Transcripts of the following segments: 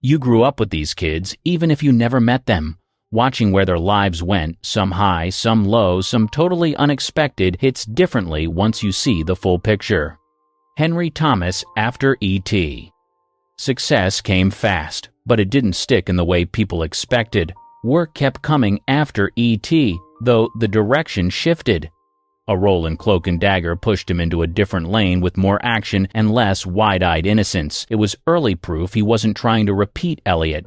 You grew up with these kids, even if you never met them. Watching where their lives went, some high, some low, some totally unexpected, hits differently once you see the full picture. Henry Thomas after E.T. Success came fast, but it didn't stick in the way people expected. Work kept coming after E.T., though the direction shifted. A role in Cloak and Dagger pushed him into a different lane with more action and less wide-eyed innocence. It was early proof he wasn't trying to repeat Elliot.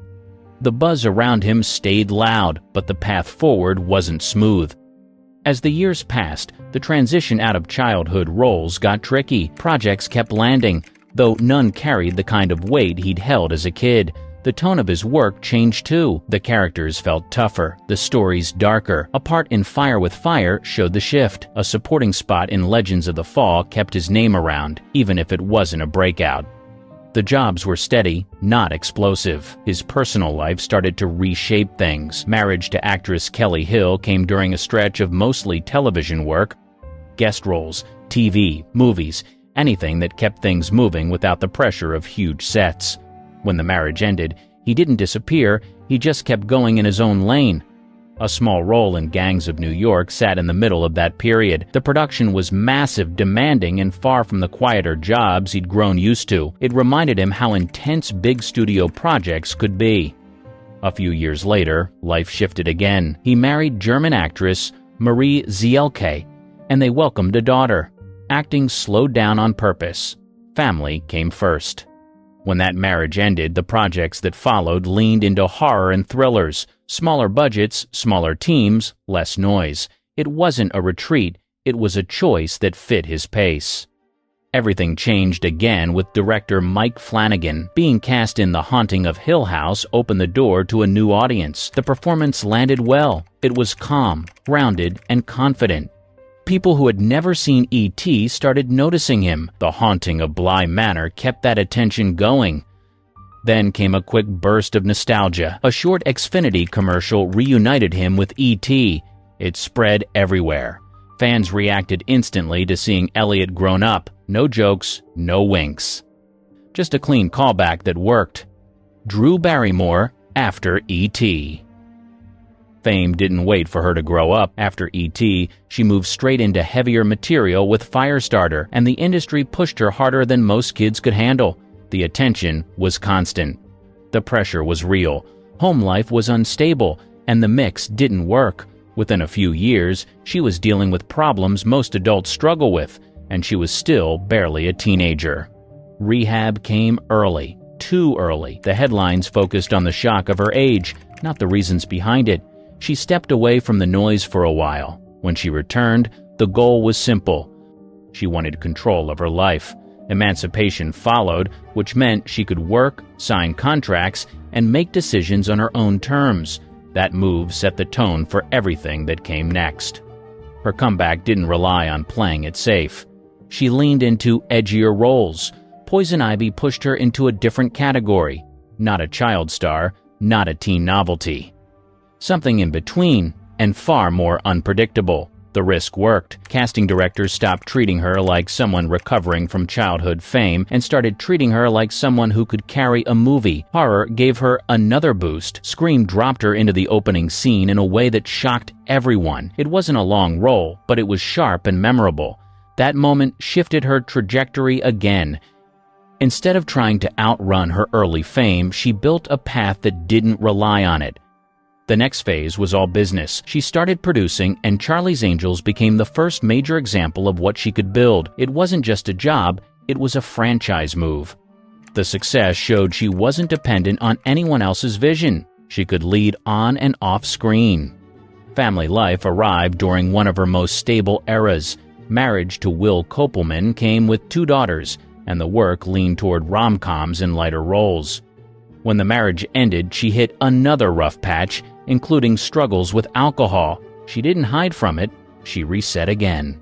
The buzz around him stayed loud, but the path forward wasn't smooth. As the years passed, the transition out of childhood roles got tricky. Projects kept landing, though none carried the kind of weight he'd held as a kid. The tone of his work changed too. The characters felt tougher, the stories darker. A part in Fire with Fire showed the shift. A supporting spot in Legends of the Fall kept his name around, even if it wasn't a breakout. The jobs were steady, not explosive. His personal life started to reshape things. Marriage to actress Kelly Hill came during a stretch of mostly television work. Guest roles, TV, movies, anything that kept things moving without the pressure of huge sets. When the marriage ended, he didn't disappear, he just kept going in his own lane. A small role in Gangs of New York sat in the middle of that period. The production was massive, demanding, and far from the quieter jobs he'd grown used to. It reminded him how intense big studio projects could be. A few years later, life shifted again. He married German actress Marie Zielke, and they welcomed a daughter. Acting slowed down on purpose. Family came first. When that marriage ended, the projects that followed leaned into horror and thrillers. Smaller budgets, smaller teams, less noise. It wasn't a retreat, it was a choice that fit his pace. Everything changed again with director Mike Flanagan. Being cast in The Haunting of Hill House opened the door to a new audience. The performance landed well. It was calm, grounded, and confident. People who had never seen E.T. started noticing him. The Haunting of Bly Manor kept that attention going. Then came a quick burst of nostalgia. A short Xfinity commercial reunited him with E.T. It spread everywhere. Fans reacted instantly to seeing Elliot grown up. No jokes, no winks. Just a clean callback that worked. Drew Barrymore after E.T. Fame didn't wait for her to grow up. After E.T., she moved straight into heavier material with Firestarter, and the industry pushed her harder than most kids could handle. The attention was constant. The pressure was real. Home life was unstable, and the mix didn't work. Within a few years, she was dealing with problems most adults struggle with, and she was still barely a teenager. Rehab came early, too early. The headlines focused on the shock of her age, not the reasons behind it. She stepped away from the noise for a while. When she returned, the goal was simple. She wanted control of her life. Emancipation followed, which meant she could work, sign contracts, and make decisions on her own terms. That move set the tone for everything that came next. Her comeback didn't rely on playing it safe. She leaned into edgier roles. Poison Ivy pushed her into a different category. Not a child star, not a teen novelty. Something in between, and far more unpredictable. The risk worked. Casting directors stopped treating her like someone recovering from childhood fame and started treating her like someone who could carry a movie. Horror gave her another boost. Scream dropped her into the opening scene in a way that shocked everyone. It wasn't a long role, but it was sharp and memorable. That moment shifted her trajectory again. Instead of trying to outrun her early fame, she built a path that didn't rely on it. The next phase was all business. She started producing, and Charlie's Angels became the first major example of what she could build. It wasn't just a job, it was a franchise move. The success showed she wasn't dependent on anyone else's vision. She could lead on and off screen. Family life arrived during one of her most stable eras. Marriage to Will Kopelman came with 2 daughters, and the work leaned toward rom-coms and lighter roles. When the marriage ended, she hit another rough patch, including struggles with alcohol. She didn't hide from it, she reset again.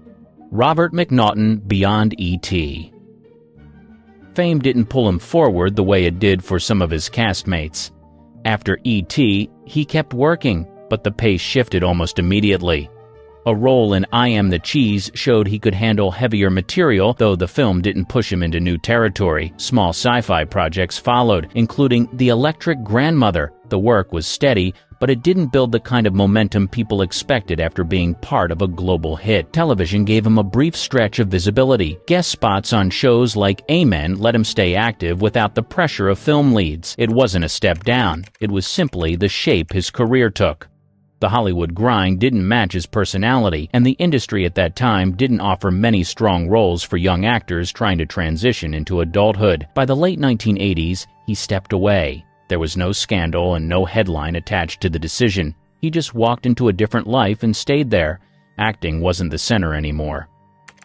Robert MacNaughton beyond E.T. Fame didn't pull him forward the way it did for some of his castmates. After E.T., he kept working, but the pace shifted almost immediately. A role in I Am the Cheese showed he could handle heavier material, though the film didn't push him into new territory. Small sci-fi projects followed, including The Electric Grandmother. The work was steady, but it didn't build the kind of momentum people expected after being part of a global hit. Television gave him a brief stretch of visibility. Guest spots on shows like Amen let him stay active without the pressure of film leads. It wasn't a step down. It was simply the shape his career took. The Hollywood grind didn't match his personality, and the industry at that time didn't offer many strong roles for young actors trying to transition into adulthood. By the late 1980s, he stepped away. There was no scandal and no headline attached to the decision. He just walked into a different life and stayed there. Acting wasn't the center anymore.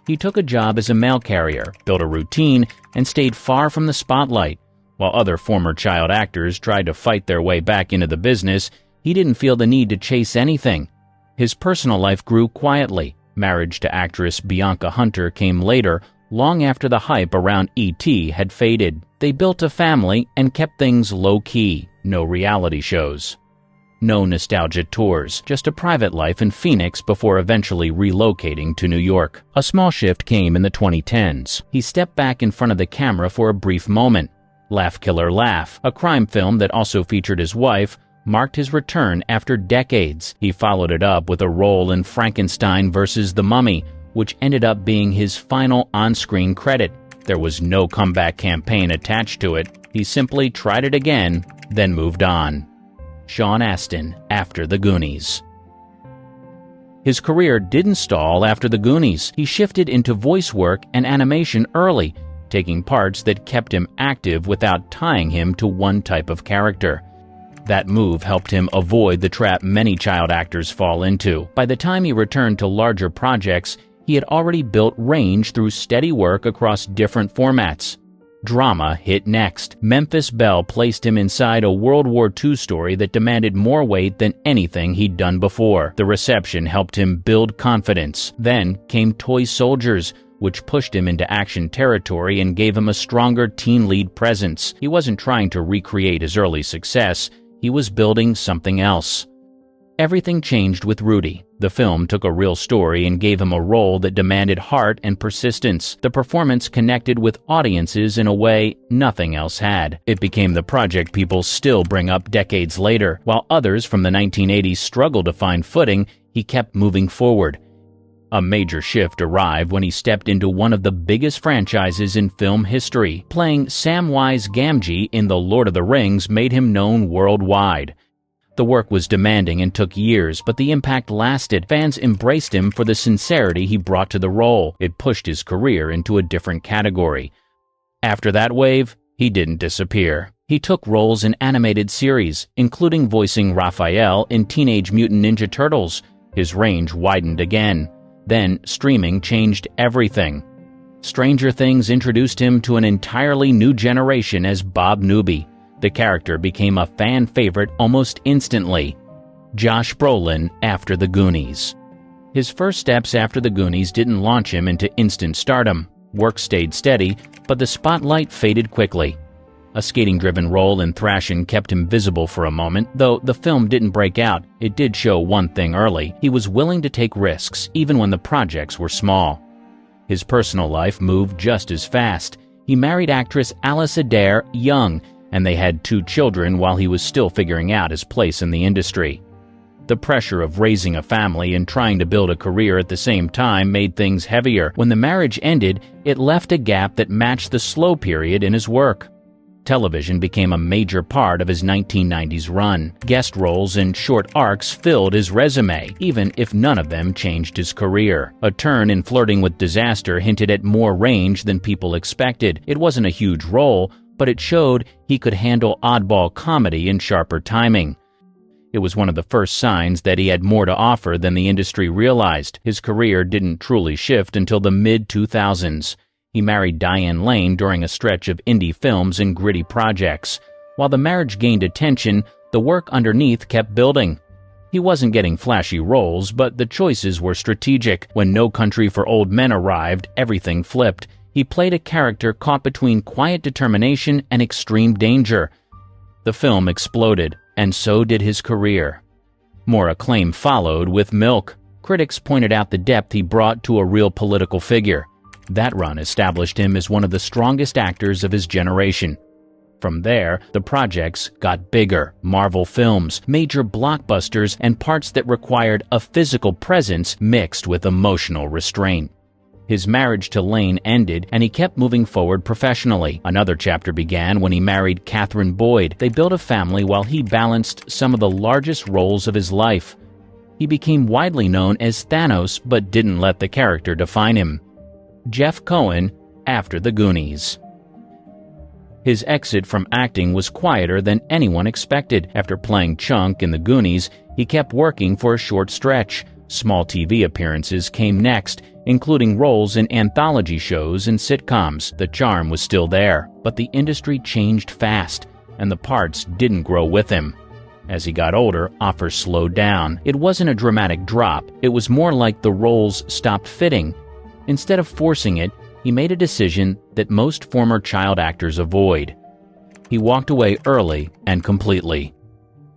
He took a job as a mail carrier, built a routine, and stayed far from the spotlight. While other former child actors tried to fight their way back into the business, he didn't feel the need to chase anything. His personal life grew quietly. Marriage to actress Bianca Hunter came later, long after the hype around E.T. had faded. They built a family and kept things low-key. No reality shows. No nostalgia tours, just a private life in Phoenix before eventually relocating to New York. A small shift came in the 2010s. He stepped back in front of the camera for a brief moment. Laugh Killer Laugh, a crime film that also featured his wife, marked his return after decades. He followed it up with a role in Frankenstein vs. the Mummy, which ended up being his final on-screen credit. There was no comeback campaign attached to it. He simply tried it again, then moved on. Sean Astin, after the Goonies. His career didn't stall after the Goonies. He shifted into voice work and animation early, taking parts that kept him active without tying him to one type of character. That move helped him avoid the trap many child actors fall into. By the time he returned to larger projects, he had already built range through steady work across different formats. Drama hit next. Memphis Belle placed him inside a World War II story that demanded more weight than anything he'd done before. The reception helped him build confidence. Then came Toy Soldiers, which pushed him into action territory and gave him a stronger teen lead presence. He wasn't trying to recreate his early success. He was building something else. Everything changed with Rudy. The film took a real story and gave him a role that demanded heart and persistence. The performance connected with audiences in a way nothing else had. It became the project people still bring up decades later. While others from the 1980s struggled to find footing, he kept moving forward. A major shift arrived when he stepped into one of the biggest franchises in film history. Playing Samwise Gamgee in The Lord of the Rings made him known worldwide. The work was demanding and took years, but the impact lasted. Fans embraced him for the sincerity he brought to the role. It pushed his career into a different category. After that wave, he didn't disappear. He took roles in animated series, including voicing Raphael in Teenage Mutant Ninja Turtles. His range widened again. Then, streaming changed everything. Stranger Things introduced him to an entirely new generation as Bob Newby. The character became a fan favorite almost instantly. Josh Brolin after the Goonies. His first steps after the Goonies didn't launch him into instant stardom. Work stayed steady, but the spotlight faded quickly. A skating-driven role in Thrashin' kept him visible for a moment. Though the film didn't break out, it did show one thing early. He was willing to take risks, even when the projects were small. His personal life moved just as fast. He married actress Alice Adair young, and they had 2 children while he was still figuring out his place in the industry. The pressure of raising a family and trying to build a career at the same time made things heavier. When the marriage ended, it left a gap that matched the slow period in his work. Television became a major part of his 1990s run. Guest roles and short arcs filled his resume, even if none of them changed his career. A turn in Flirting with Disaster hinted at more range than people expected. It wasn't a huge role, but it showed he could handle oddball comedy and sharper timing. It was one of the first signs that he had more to offer than the industry realized. His career didn't truly shift until the mid-2000s. He married Diane Lane during a stretch of indie films and gritty projects. While the marriage gained attention, the work underneath kept building. He wasn't getting flashy roles, but the choices were strategic. When No Country for Old Men arrived, everything flipped. He played a character caught between quiet determination and extreme danger. The film exploded, and so did his career. More acclaim followed with Milk. Critics pointed out the depth he brought to a real political figure. That run established him as one of the strongest actors of his generation. From there, the projects got bigger: Marvel films, major blockbusters, and parts that required a physical presence mixed with emotional restraint. His marriage to Lane ended, and he kept moving forward professionally. Another chapter began when he married Catherine Boyd. They built a family while he balanced some of the largest roles of his life. He became widely known as Thanos, but didn't let the character define him. Jeff Cohen, after the Goonies. His exit from acting was quieter than anyone expected. After playing Chunk in the Goonies, he kept working for a short stretch. Small TV appearances came next, including roles in anthology shows and sitcoms. The charm was still there, but the industry changed fast, and the parts didn't grow with him. As he got older, offers slowed down. It wasn't a dramatic drop. It was more like the roles stopped fitting. Instead of forcing it, he made a decision that most former child actors avoid. He walked away early and completely.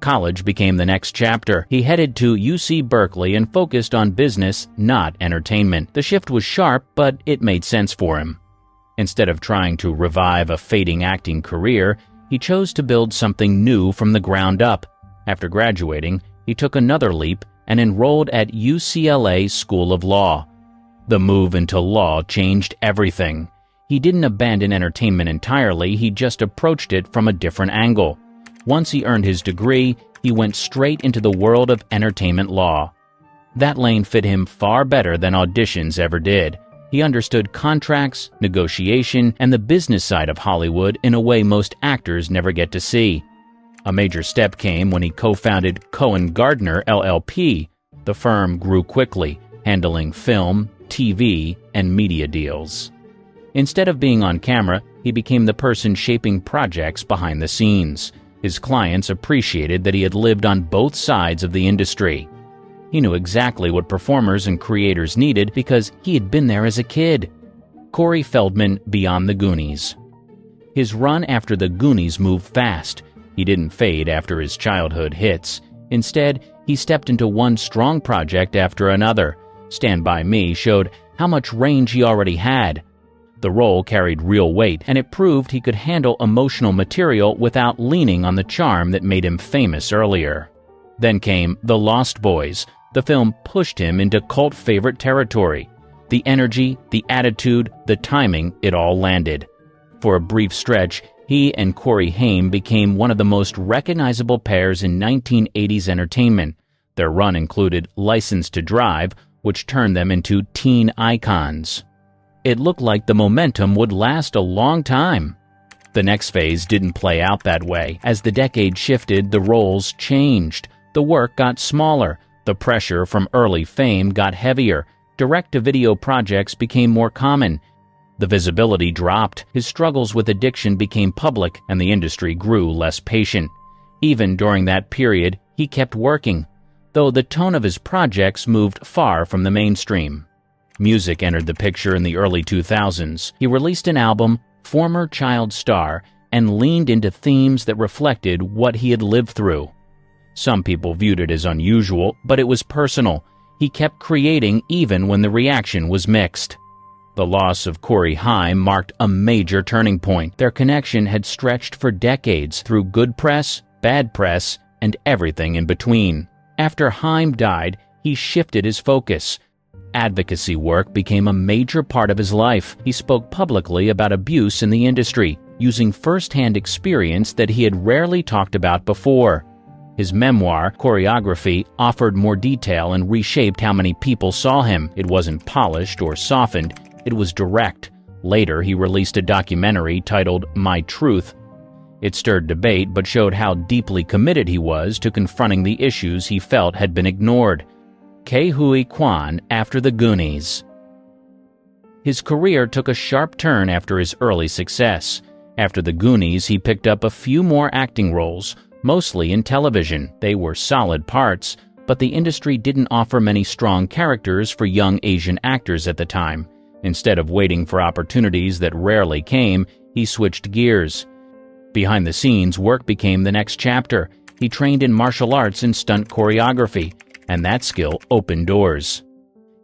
College became the next chapter. He headed to UC Berkeley and focused on business, not entertainment. The shift was sharp, but it made sense for him. Instead of trying to revive a fading acting career, he chose to build something new from the ground up. After graduating, he took another leap and enrolled at UCLA School of Law. The move into law changed everything. He didn't abandon entertainment entirely, he just approached it from a different angle. Once he earned his degree, he went straight into the world of entertainment law. That lane fit him far better than auditions ever did. He understood contracts, negotiation, and the business side of Hollywood in a way most actors never get to see. A major step came when he co-founded Cohen Gardner LLP. The firm grew quickly, handling film, TV, and media deals. Instead of being on camera, he became the person shaping projects behind the scenes. His clients appreciated that he had lived on both sides of the industry. He knew exactly what performers and creators needed because he had been there as a kid. Corey Feldman, Beyond the Goonies. His run after the Goonies moved fast. He didn't fade after his childhood hits. Instead, he stepped into one strong project after another. Stand By Me showed how much range he already had. The role carried real weight, and it proved he could handle emotional material without leaning on the charm that made him famous earlier. Then came The Lost Boys. The film pushed him into cult favorite territory. The energy, the attitude, the timing, it all landed. For a brief stretch, he and Corey Haim became one of the most recognizable pairs in 1980s entertainment. Their run included License to Drive, which turned them into teen icons. It looked like the momentum would last a long time. The next phase didn't play out that way. As the decade shifted, the roles changed. The work got smaller. The pressure from early fame got heavier. Direct-to-video projects became more common. The visibility dropped. His struggles with addiction became public, and the industry grew less patient. Even during that period, he kept working, though the tone of his projects moved far from the mainstream. Music entered the picture in the early 2000s. He released an album, Former Child Star, and leaned into themes that reflected what he had lived through. Some people viewed it as unusual, but it was personal. He kept creating even when the reaction was mixed. The loss of Corey Haim marked a major turning point. Their connection had stretched for decades through good press, bad press, and everything in between. After Haim died, he shifted his focus. Advocacy work became a major part of his life. He spoke publicly about abuse in the industry, using first-hand experience that he had rarely talked about before. His memoir, Choreography, offered more detail and reshaped how many people saw him. It wasn't polished or softened. It was direct. Later, he released a documentary titled My Truth. It stirred debate but showed how deeply committed he was to confronting the issues he felt had been ignored. Huy Quan, After the Goonies. His career took a sharp turn after his early success. After the Goonies, he picked up a few more acting roles, mostly in television. They were solid parts, but the industry didn't offer many strong characters for young Asian actors at the time. Instead of waiting for opportunities that rarely came, he switched gears. Behind the scenes, work became the next chapter. He trained in martial arts and stunt choreography. and that skill opened doors.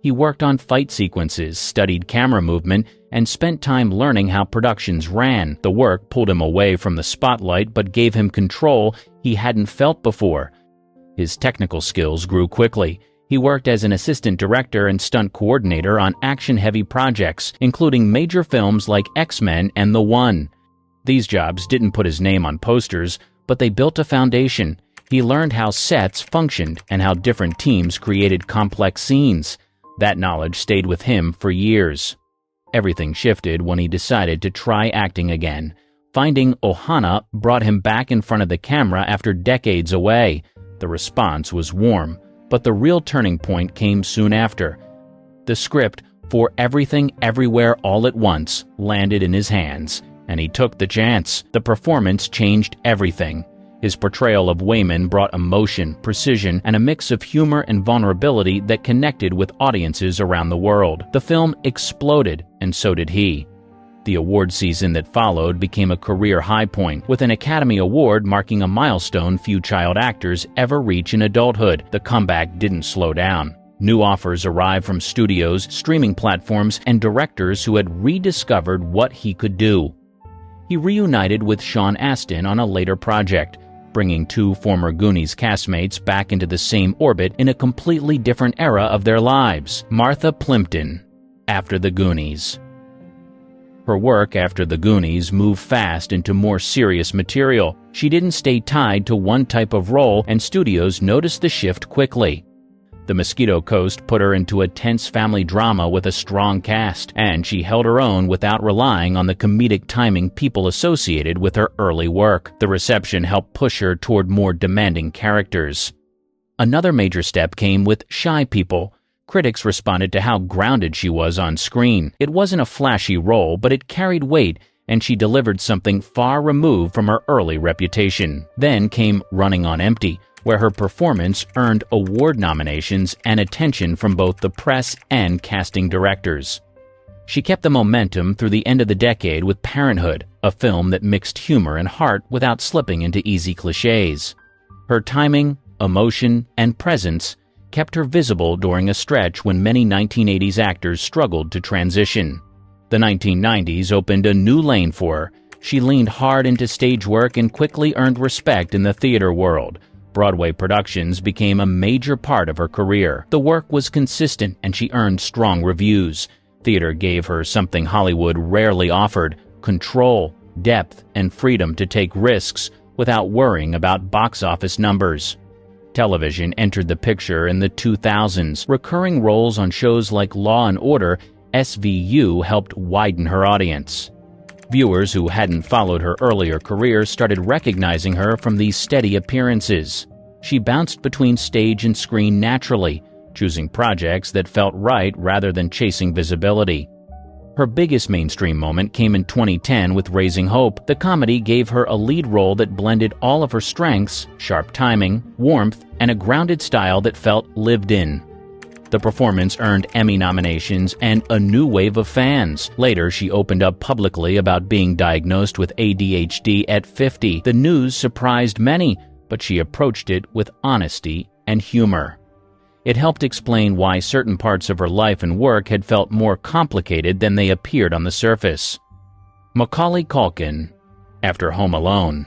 He worked on fight sequences, studied camera movement, and spent time learning how productions ran. The work pulled him away from the spotlight but gave him control he hadn't felt before. His technical skills grew quickly. He worked as an assistant director and stunt coordinator on action-heavy projects, including major films like X-Men and The One. These jobs didn't put his name on posters, but they built a foundation. He learned how sets functioned and how different teams created complex scenes. That knowledge stayed with him for years. Everything shifted when he decided to try acting again. Finding Ohana brought him back in front of the camera after decades away. The response was warm, but the real turning point came soon after. The script, For Everything Everywhere All at Once, landed in his hands, and he took the chance. The performance changed everything. His portrayal of Wayman brought emotion, precision, and a mix of humor and vulnerability that connected with audiences around the world. The film exploded, and so did he. The award season that followed became a career high point, with an Academy Award marking a milestone few child actors ever reach in adulthood. The comeback didn't slow down. New offers arrived from studios, streaming platforms, and directors who had rediscovered what he could do. He reunited with Sean Astin on a later project, bringing two former Goonies castmates back into the same orbit in a completely different era of their lives. Martha Plimpton, after the Goonies. Her work after the Goonies moved fast into more serious material. She didn't stay tied to one type of role, and studios noticed the shift quickly. The Mosquito Coast put her into a tense family drama with a strong cast, and she held her own without relying on the comedic timing people associated with her early work. The reception helped push her toward more demanding characters. Another major step came with Shy People. Critics responded to how grounded she was on screen. It wasn't a flashy role, but it carried weight, and she delivered something far removed from her early reputation. Then came Running on Empty, where her performance earned award nominations and attention from both the press and casting directors. She kept the momentum through the end of the decade with Parenthood, a film that mixed humor and heart without slipping into easy cliches. Her timing, emotion, and presence kept her visible during a stretch when many 1980s actors struggled to transition. The 1990s opened a new lane for her. She leaned hard into stage work and quickly earned respect in the theater world. Broadway productions became a major part of her career. The work was consistent and she earned strong reviews. Theater gave her something Hollywood rarely offered: control, depth, and freedom to take risks without worrying about box office numbers. Television entered the picture in the 2000s. Recurring roles on shows like Law & Order, SVU helped widen her audience. Viewers who hadn't followed her earlier career started recognizing her from these steady appearances. She bounced between stage and screen naturally, choosing projects that felt right rather than chasing visibility. Her biggest mainstream moment came in 2010 with Raising Hope. The comedy gave her a lead role that blended all of her strengths: sharp timing, warmth, and a grounded style that felt lived in. The performance earned Emmy nominations and a new wave of fans. Later, she opened up publicly about being diagnosed with ADHD at 50. The news surprised many, but she approached it with honesty and humor. It helped explain why certain parts of her life and work had felt more complicated than they appeared on the surface. Macaulay Culkin, after Home Alone.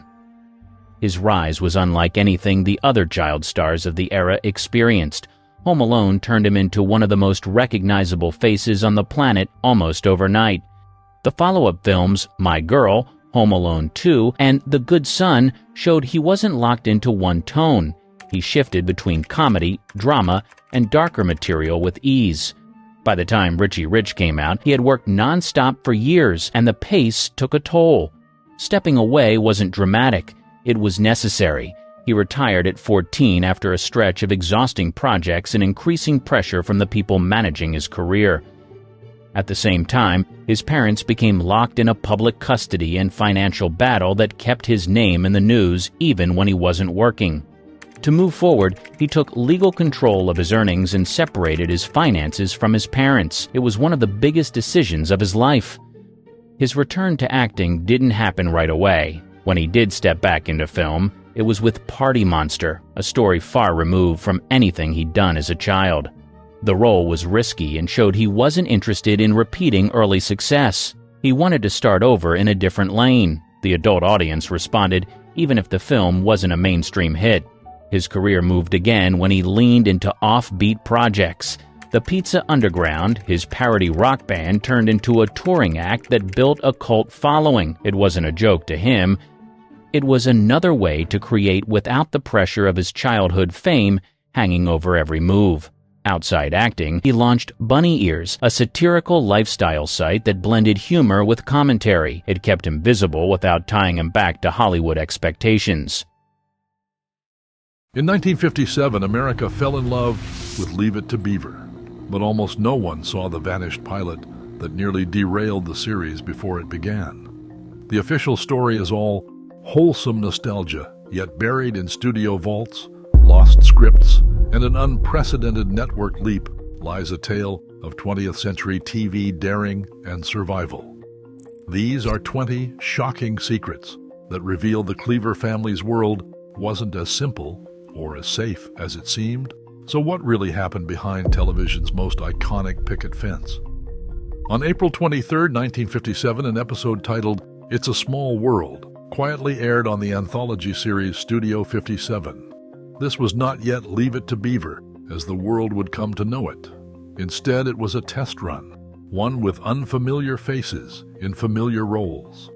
His rise was unlike anything the other child stars of the era experienced. Home Alone turned him into one of the most recognizable faces on the planet almost overnight. The follow-up films, My Girl, Home Alone 2, and The Good Son showed he wasn't locked into one tone. He shifted between comedy, drama, and darker material with ease. By the time Richie Rich came out, he had worked non-stop for years, and the pace took a toll. Stepping away wasn't dramatic. It was necessary. He retired at 14 after a stretch of exhausting projects and increasing pressure from the people managing his career. At the same time, his parents became locked in a public custody and financial battle that kept his name in the news even when he wasn't working. To move forward, he took legal control of his earnings and separated his finances from his parents. It was one of the biggest decisions of his life. His return to acting didn't happen right away. When he did step back into film, It was with Party Monster, a story far removed from anything he'd done as a child. The role was risky and showed he wasn't interested in repeating early success. He wanted to start over in a different lane. The adult audience responded, even if the film wasn't a mainstream hit. His career moved again when he leaned into offbeat projects. The Pizza Underground, his parody rock band, turned into a touring act that built a cult following. It wasn't a joke to him. It was another way to create without the pressure of his childhood fame hanging over every move. Outside acting, he launched Bunny Ears, a satirical lifestyle site that blended humor with commentary. It kept him visible without tying him back to Hollywood expectations. In 1957, America fell in love with Leave It to Beaver, but almost no one saw the vanished pilot that nearly derailed the series before it began. The official story is all wholesome nostalgia, yet buried in studio vaults, lost scripts, and an unprecedented network leap lies a tale of 20th century TV daring and survival. These are 20 shocking secrets that reveal the Cleaver family's world wasn't as simple or as safe as it seemed. So what really happened behind television's most iconic picket fence? On April 23, 1957, an episode titled It's a Small World quietly aired on the anthology series Studio 57. This was not yet Leave It to Beaver, as the world would come to know it. Instead, it was a test run, one with unfamiliar faces in familiar roles.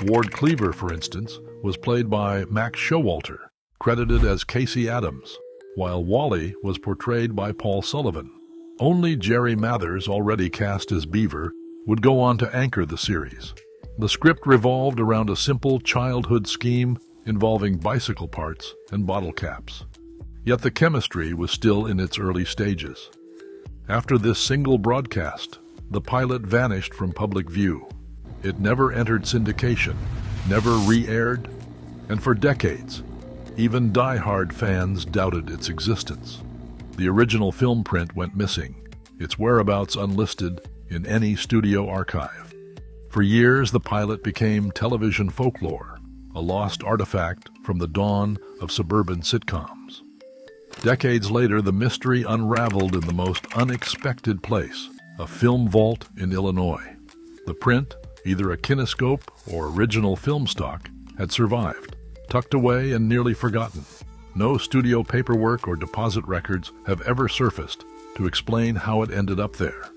Ward Cleaver, for instance, was played by Max Showalter, credited as Casey Adams, while Wally was portrayed by Paul Sullivan. Only Jerry Mathers, already cast as Beaver, would go on to anchor the series. The script revolved around a simple childhood scheme involving bicycle parts and bottle caps. Yet the chemistry was still in its early stages. After this single broadcast, the pilot vanished from public view. It never entered syndication, never re-aired, and for decades, even die-hard fans doubted its existence. The original film print went missing, its whereabouts unlisted in any studio archive. For years, the pilot became television folklore, a lost artifact from the dawn of suburban sitcoms. Decades later, the mystery unraveled in the most unexpected place, a film vault in Illinois. The print, either a kinescope or original film stock, had survived, tucked away and nearly forgotten. No studio paperwork or deposit records have ever surfaced to explain how it ended up there,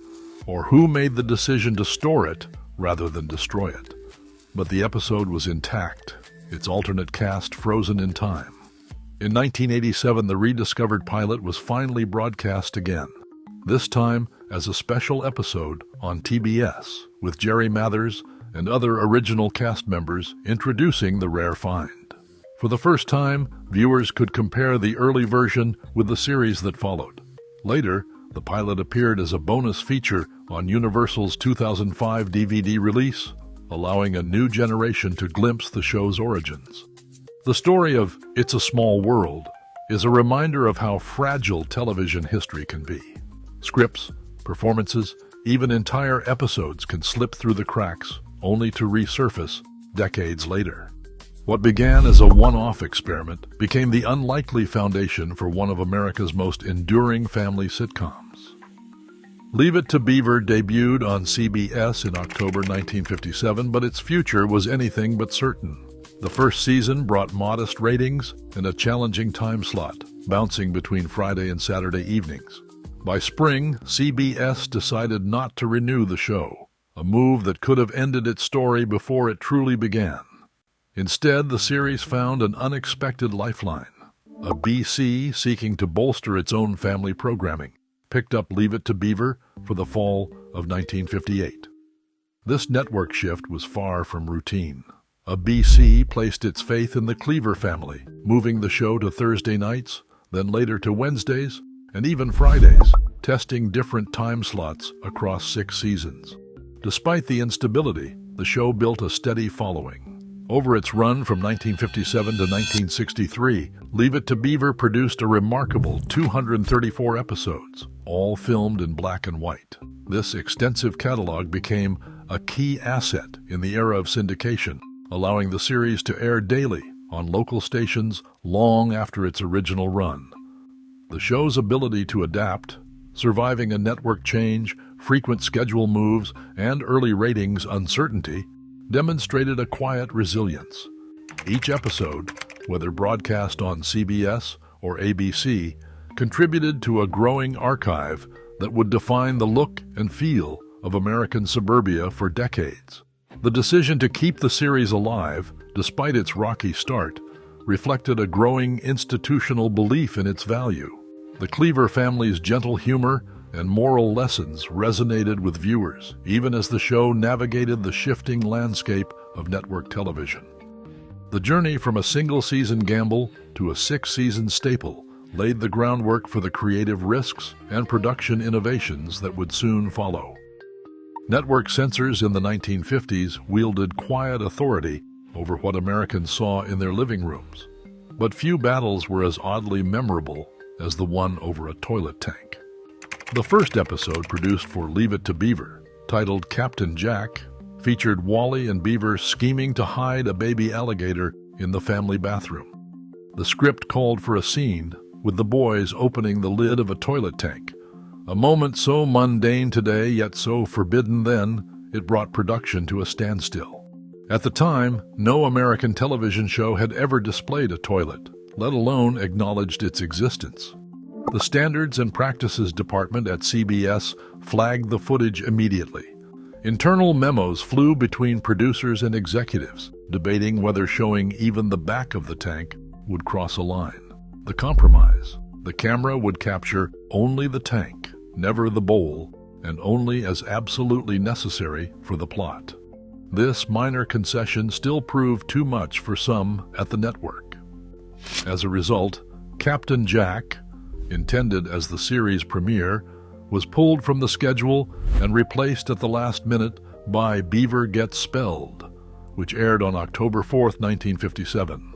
or who made the decision to store it rather than destroy it. But the episode was intact, its alternate cast frozen in time. In 1987, the rediscovered pilot was finally broadcast again, this time as a special episode on TBS, with Jerry Mathers and other original cast members introducing the rare find. For the first time, viewers could compare the early version with the series that followed. Later, the pilot appeared as a bonus feature on Universal's 2005 DVD release, allowing a new generation to glimpse the show's origins. The story of It's a Small World is a reminder of how fragile television history can be. Scripts, performances, even entire episodes can slip through the cracks, only to resurface decades later. What began as a one-off experiment became the unlikely foundation for one of America's most enduring family sitcoms. Leave It to Beaver debuted on CBS in October 1957, but its future was anything but certain. The first season brought modest ratings and a challenging time slot, bouncing between Friday and Saturday evenings. By spring, CBS decided not to renew the show, a move that could have ended its story before it truly began. Instead, the series found an unexpected lifeline. A BC seeking to bolster its own family programming picked up Leave It to Beaver for the fall of 1958. This network shift was far from routine. A BC placed its faith in the Cleaver family, moving the show to Thursday nights, then later to Wednesdays, and even Fridays, testing different time slots across 6 seasons. Despite the instability, the show built a steady following. Over its run from 1957 to 1963, Leave It to Beaver produced a remarkable 234 episodes, all filmed in black and white. This extensive catalog became a key asset in the era of syndication, allowing the series to air daily on local stations long after its original run. The show's ability to adapt, surviving a network change, frequent schedule moves, and early ratings uncertainty, demonstrated a quiet resilience. Each episode, whether broadcast on CBS or ABC, contributed to a growing archive that would define the look and feel of American suburbia for decades. The decision to keep the series alive, despite its rocky start, reflected a growing institutional belief in its value. The Cleaver family's gentle humor and moral lessons resonated with viewers, even as the show navigated the shifting landscape of network television. The journey from a single-season gamble to a six-season staple laid the groundwork for the creative risks and production innovations that would soon follow. Network censors in the 1950s wielded quiet authority over what Americans saw in their living rooms, but few battles were as oddly memorable as the one over a toilet tank. The first episode produced for Leave It to Beaver, titled Captain Jack, featured Wally and Beaver scheming to hide a baby alligator in the family bathroom. The script called for a scene with the boys opening the lid of a toilet tank, a moment so mundane today yet so forbidden then, it brought production to a standstill. At the time, no American television show had ever displayed a toilet, let alone acknowledged its existence. The Standards and Practices Department at CBS flagged the footage immediately. Internal memos flew between producers and executives, debating whether showing even the back of the tank would cross a line. The compromise: the camera would capture only the tank, never the bowl, and only as absolutely necessary for the plot. This minor concession still proved too much for some at the network. As a result, Captain Jack, intended as the series premiere, was pulled from the schedule and replaced at the last minute by Beaver Gets Spelled, which aired on October 4, 1957.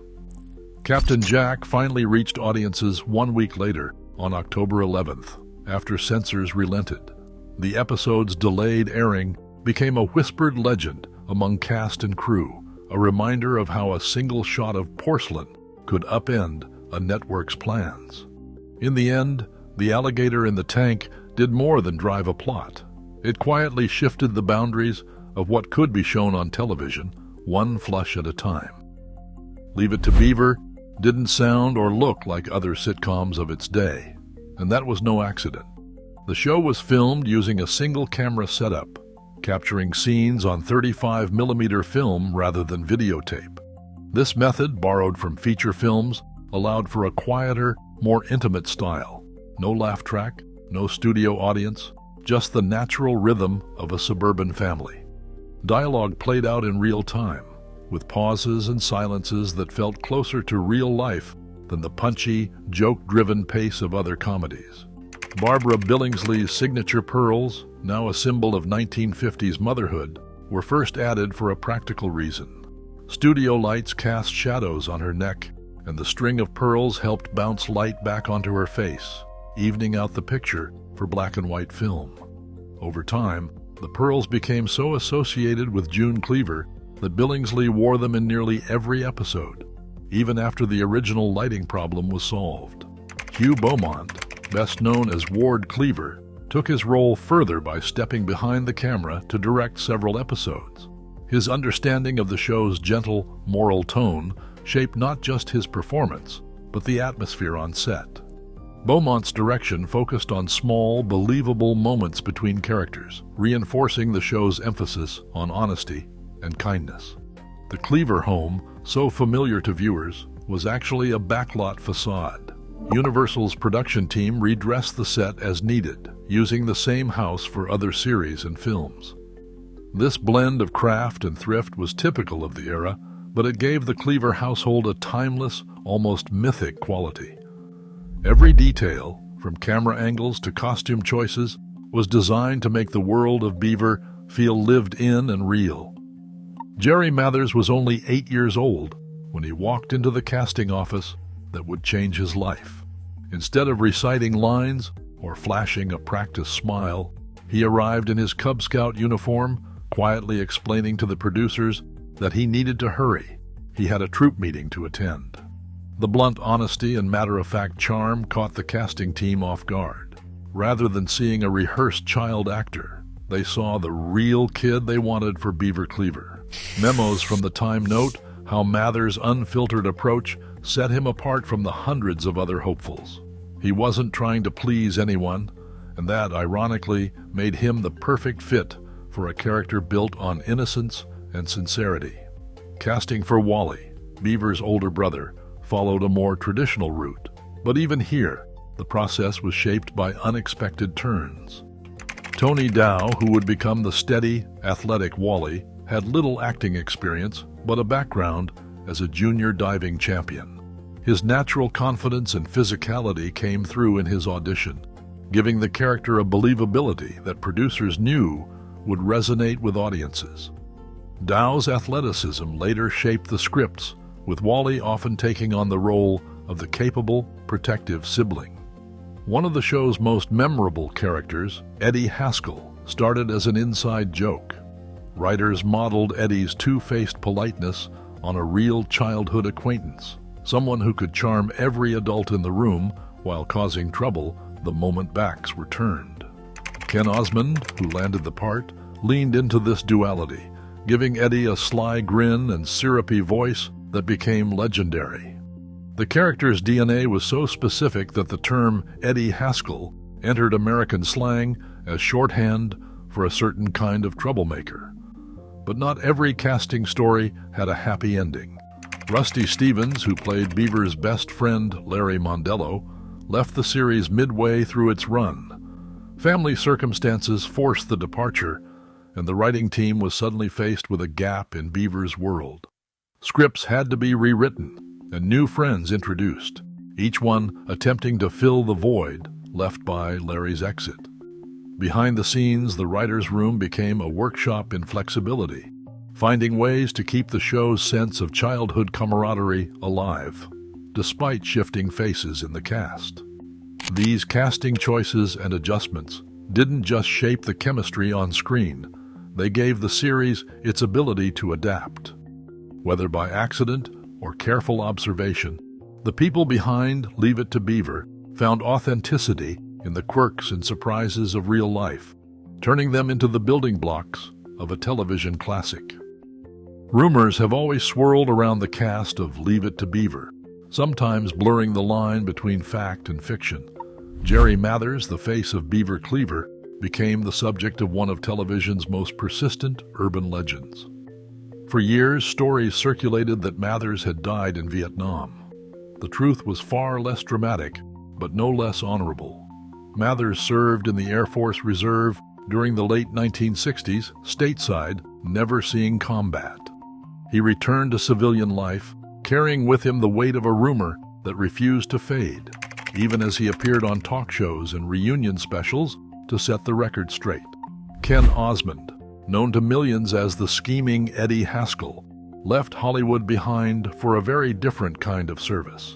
Captain Jack finally reached audiences 1 week later, on October 11th, after censors relented. The episode's delayed airing became a whispered legend among cast and crew, a reminder of how a single shot of porcelain could upend a network's plans. In the end, the alligator in the tank did more than drive a plot. It quietly shifted the boundaries of what could be shown on television, one flush at a time. Leave It to Beaver didn't sound or look like other sitcoms of its day, and that was no accident. The show was filmed using a single camera setup, capturing scenes on 35mm film rather than videotape. This method, borrowed from feature films, allowed for a quieter, more intimate style. No laugh track, no studio audience, just the natural rhythm of a suburban family. Dialogue played out in real time, with pauses and silences that felt closer to real life than the punchy, joke-driven pace of other comedies. Barbara Billingsley's signature pearls, now a symbol of 1950s motherhood, were first added for a practical reason. Studio lights cast shadows on her neck, and the string of pearls helped bounce light back onto her face, evening out the picture for black and white film. Over time, the pearls became so associated with June Cleaver that Billingsley wore them in nearly every episode, even after the original lighting problem was solved. Hugh Beaumont, best known as Ward Cleaver, took his role further by stepping behind the camera to direct several episodes. His understanding of the show's gentle, moral tone shaped not just his performance, but the atmosphere on set. Beaumont's direction focused on small, believable moments between characters, reinforcing the show's emphasis on honesty and kindness. The Cleaver home, so familiar to viewers, was actually a backlot facade. Universal's production team redressed the set as needed, using the same house for other series and films. This blend of craft and thrift was typical of the era, but it gave the Cleaver household a timeless, almost mythic quality. Every detail, from camera angles to costume choices, was designed to make the world of Beaver feel lived in and real. Jerry Mathers was only 8 years old when he walked into the casting office that would change his life. Instead of reciting lines or flashing a practiced smile, he arrived in his Cub Scout uniform, quietly explaining to the producers that he needed to hurry he had a troupe meeting to attend. The blunt honesty and matter-of-fact charm caught the casting team off guard. Rather than seeing a rehearsed child actor, they saw the real kid they wanted for Beaver Cleaver. Memos from the Time note how Mather's unfiltered approach set him apart from the hundreds of other hopefuls. He wasn't trying to please anyone, and that, ironically, made him the perfect fit for a character built on innocence and sincerity. Casting for Wally, Beaver's older brother, followed a more traditional route, but even here, the process was shaped by unexpected turns. Tony Dow, who would become the steady, athletic Wally, had little acting experience, but a background as a junior diving champion. His natural confidence and physicality came through in his audition, giving the character a believability that producers knew would resonate with audiences. Dow's athleticism later shaped the scripts, with Wally often taking on the role of the capable, protective sibling. One of the show's most memorable characters, Eddie Haskell, started as an inside joke. Writers modeled Eddie's two-faced politeness on a real childhood acquaintance, someone who could charm every adult in the room while causing trouble the moment backs were turned. Ken Osmond, who landed the part, leaned into this duality, giving Eddie a sly grin and syrupy voice that became legendary. The character's DNA was so specific that the term Eddie Haskell entered American slang as shorthand for a certain kind of troublemaker. But not every casting story had a happy ending. Rusty Stevens, who played Beaver's best friend Larry Mondello, left the series midway through its run. Family circumstances forced the departure, and the writing team was suddenly faced with a gap in Beaver's world. Scripts had to be rewritten and new friends introduced, each one attempting to fill the void left by Larry's exit. Behind the scenes, the writer's room became a workshop in flexibility, finding ways to keep the show's sense of childhood camaraderie alive, despite shifting faces in the cast. These casting choices and adjustments didn't just shape the chemistry on screen, they gave the series its ability to adapt. Whether by accident or careful observation, the people behind Leave It to Beaver found authenticity in the quirks and surprises of real life, turning them into the building blocks of a television classic. Rumors have always swirled around the cast of Leave It to Beaver, sometimes blurring the line between fact and fiction. Jerry Mathers, the face of Beaver Cleaver, became the subject of one of television's most persistent urban legends. For years, stories circulated that Mathers had died in Vietnam. The truth was far less dramatic, but no less honorable. Mathers served in the Air Force Reserve during the late 1960s, stateside, never seeing combat. He returned to civilian life, carrying with him the weight of a rumor that refused to fade, even as he appeared on talk shows and reunion specials to set the record straight. Ken Osmond, known to millions as the scheming Eddie Haskell, left Hollywood behind for a very different kind of service.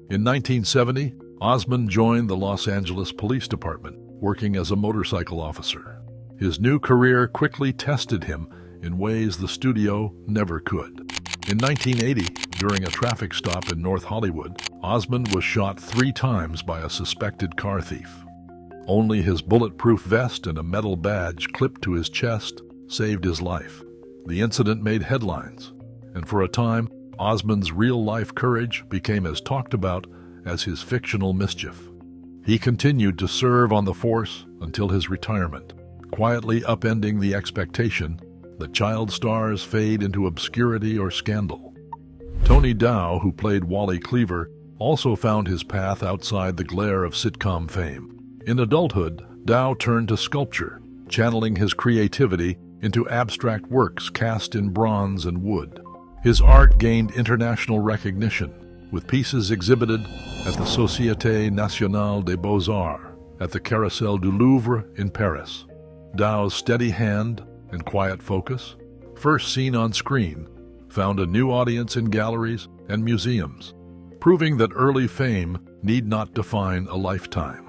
In 1970, Osmond joined the Los Angeles Police Department, working as a motorcycle officer. His new career quickly tested him in ways the studio never could. In 1980, during a traffic stop in North Hollywood, Osmond was shot 3 times by a suspected car thief. Only his bulletproof vest and a metal badge clipped to his chest saved his life. The incident made headlines, and for a time, Osmond's real-life courage became as talked about as his fictional mischief. He continued to serve on the force until his retirement, quietly upending the expectation that child stars fade into obscurity or scandal. Tony Dow, who played Wally Cleaver, also found his path outside the glare of sitcom fame. In adulthood, Dow turned to sculpture, channeling his creativity into abstract works cast in bronze and wood. His art gained international recognition, with pieces exhibited at the Société Nationale des Beaux-Arts at the Carrousel du Louvre in Paris. Dow's steady hand and quiet focus, first seen on screen, found a new audience in galleries and museums, proving that early fame need not define a lifetime.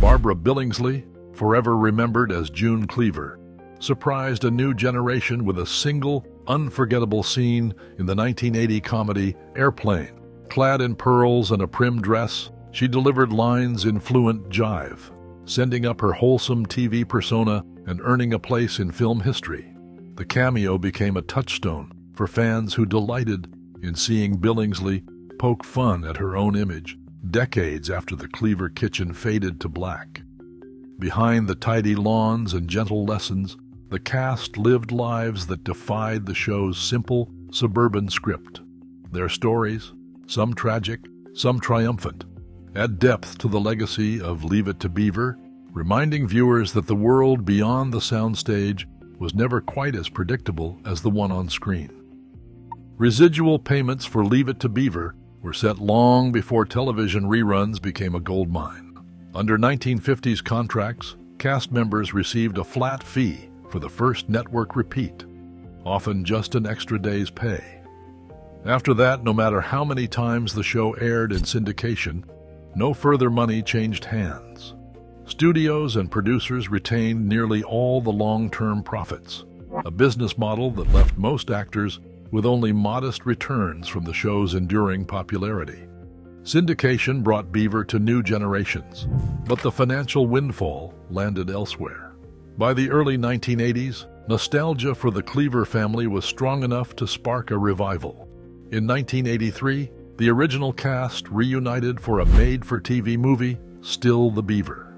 Barbara Billingsley, forever remembered as June Cleaver, surprised a new generation with a single unforgettable scene in the 1980 comedy Airplane. Clad in pearls and a prim dress, she delivered lines in fluent jive, sending up her wholesome TV persona and earning a place in film history. The cameo became a touchstone for fans who delighted in seeing Billingsley poke fun at her own image decades after the Cleaver kitchen faded to black. Behind the tidy lawns and gentle lessons, the cast lived lives that defied the show's simple, suburban script. Their stories, some tragic, some triumphant, add depth to the legacy of Leave It to Beaver, reminding viewers that the world beyond the soundstage was never quite as predictable as the one on screen. Residual payments for Leave It to Beaver were set long before television reruns became a goldmine. Under 1950s contracts, cast members received a flat fee for the first network repeat, often just an extra day's pay. After that, no matter how many times the show aired in syndication, no further money changed hands. Studios and producers retained nearly all the long-term profits, a business model that left most actors with only modest returns from the show's enduring popularity. Syndication brought Beaver to new generations, but the financial windfall landed elsewhere. By the early 1980s, nostalgia for the Cleaver family was strong enough to spark a revival. In 1983, the original cast reunited for a made-for-TV movie, Still the Beaver.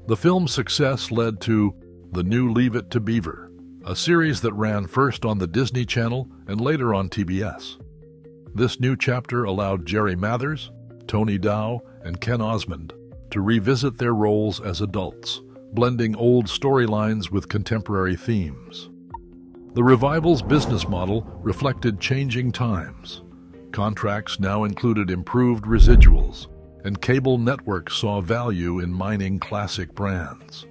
The film's success led to The New Leave It to Beaver, a series that ran first on the Disney Channel and later on TBS. This new chapter allowed Jerry Mathers, Tony Dow, and Ken Osmond to revisit their roles as adults, blending old storylines with contemporary themes. The revival's business model reflected changing times. Contracts now included improved residuals, and cable networks saw value in mining classic brands.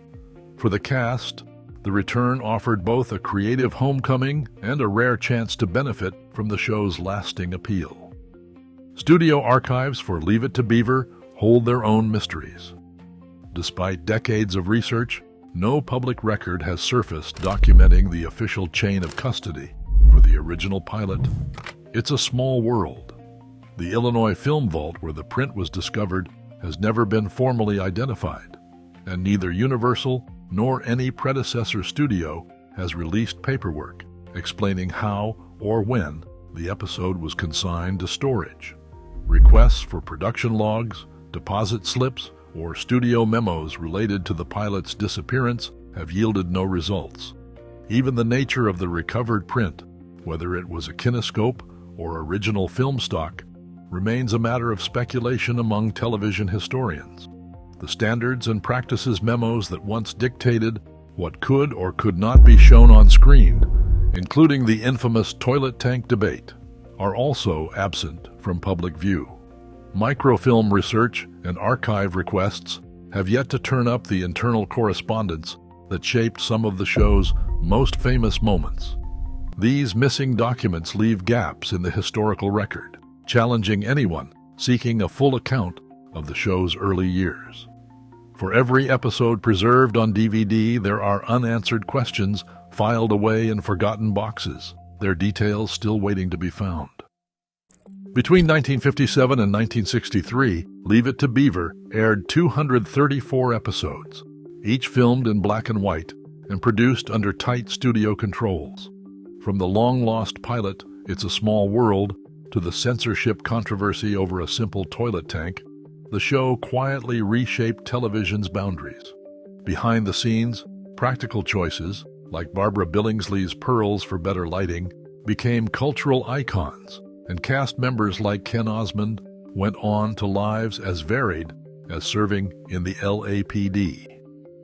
For the cast, the return offered both a creative homecoming and a rare chance to benefit from the show's lasting appeal. Studio archives for Leave It to Beaver hold their own mysteries. Despite decades of research, no public record has surfaced documenting the official chain of custody for the original pilot. It's a small world. The Illinois Film Vault where the print was discovered has never been formally identified, and neither Universal nor any predecessor studio has released paperwork explaining how or when the episode was consigned to storage. Requests for production logs, deposit slips, or studio memos related to the pilot's disappearance have yielded no results. Even the nature of the recovered print, whether it was a kinescope or original film stock, remains a matter of speculation among television historians. The standards and practices memos that once dictated what could or could not be shown on screen, including the infamous toilet tank debate, are also absent from public view. Microfilm research and archive requests have yet to turn up the internal correspondence that shaped some of the show's most famous moments. These missing documents leave gaps in the historical record, challenging anyone seeking a full account of the show's early years. For every episode preserved on DVD, there are unanswered questions filed away in forgotten boxes, their details still waiting to be found. Between 1957 and 1963, Leave It to Beaver aired 234 episodes, each filmed in black and white and produced under tight studio controls. From the long-lost pilot, It's a Small World, to the censorship controversy over a simple toilet tank, the show quietly reshaped television's boundaries. Behind the scenes, practical choices, like Barbara Billingsley's pearls for better lighting, became cultural icons, and cast members like Ken Osmond went on to lives as varied as serving in the LAPD.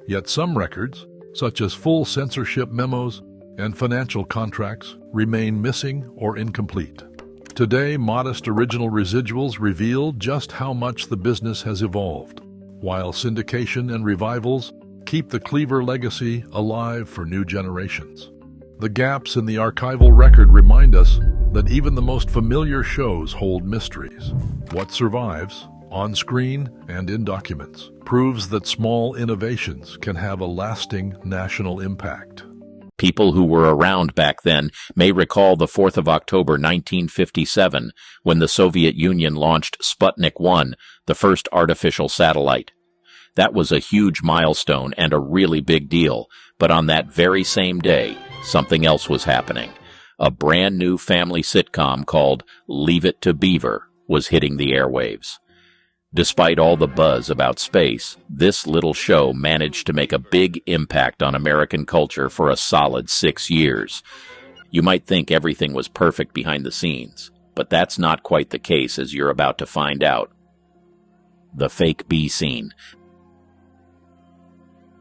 Yet some records, such as full censorship memos and financial contracts, remain missing or incomplete. Today, modest original residuals reveal just how much the business has evolved, while syndication and revivals keep the Cleaver legacy alive for new generations. The gaps in the archival record remind us that even the most familiar shows hold mysteries. What survives, on screen and in documents, proves that small innovations can have a lasting national impact. People who were around back then may recall the 4th of October 1957, when the Soviet Union launched Sputnik 1, the first artificial satellite. That was a huge milestone and a really big deal, but on that very same day, something else was happening. A brand new family sitcom called Leave It to Beaver was hitting the airwaves. Despite all the buzz about space, this little show managed to make a big impact on American culture for a solid 6 years. You might think everything was perfect behind the scenes, but that's not quite the case, as you're about to find out. The fake bee scene.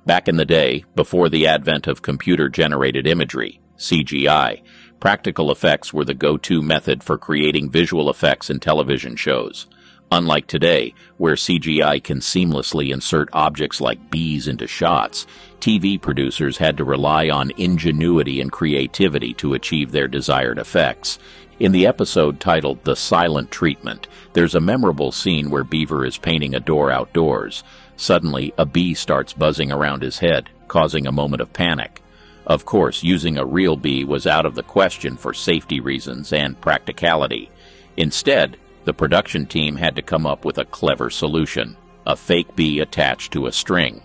Back in the day, before the advent of computer-generated imagery, CGI, practical effects were the go-to method for creating visual effects in television shows. Unlike today, where CGI can seamlessly insert objects like bees into shots, TV producers had to rely on ingenuity and creativity to achieve their desired effects. In the episode titled The Silent Treatment, there's a memorable scene where Beaver is painting a door outdoors. Suddenly, a bee starts buzzing around his head, causing a moment of panic. Of course, using a real bee was out of the question for safety reasons and practicality. Instead, the production team had to come up with a clever solution: a fake bee attached to a string.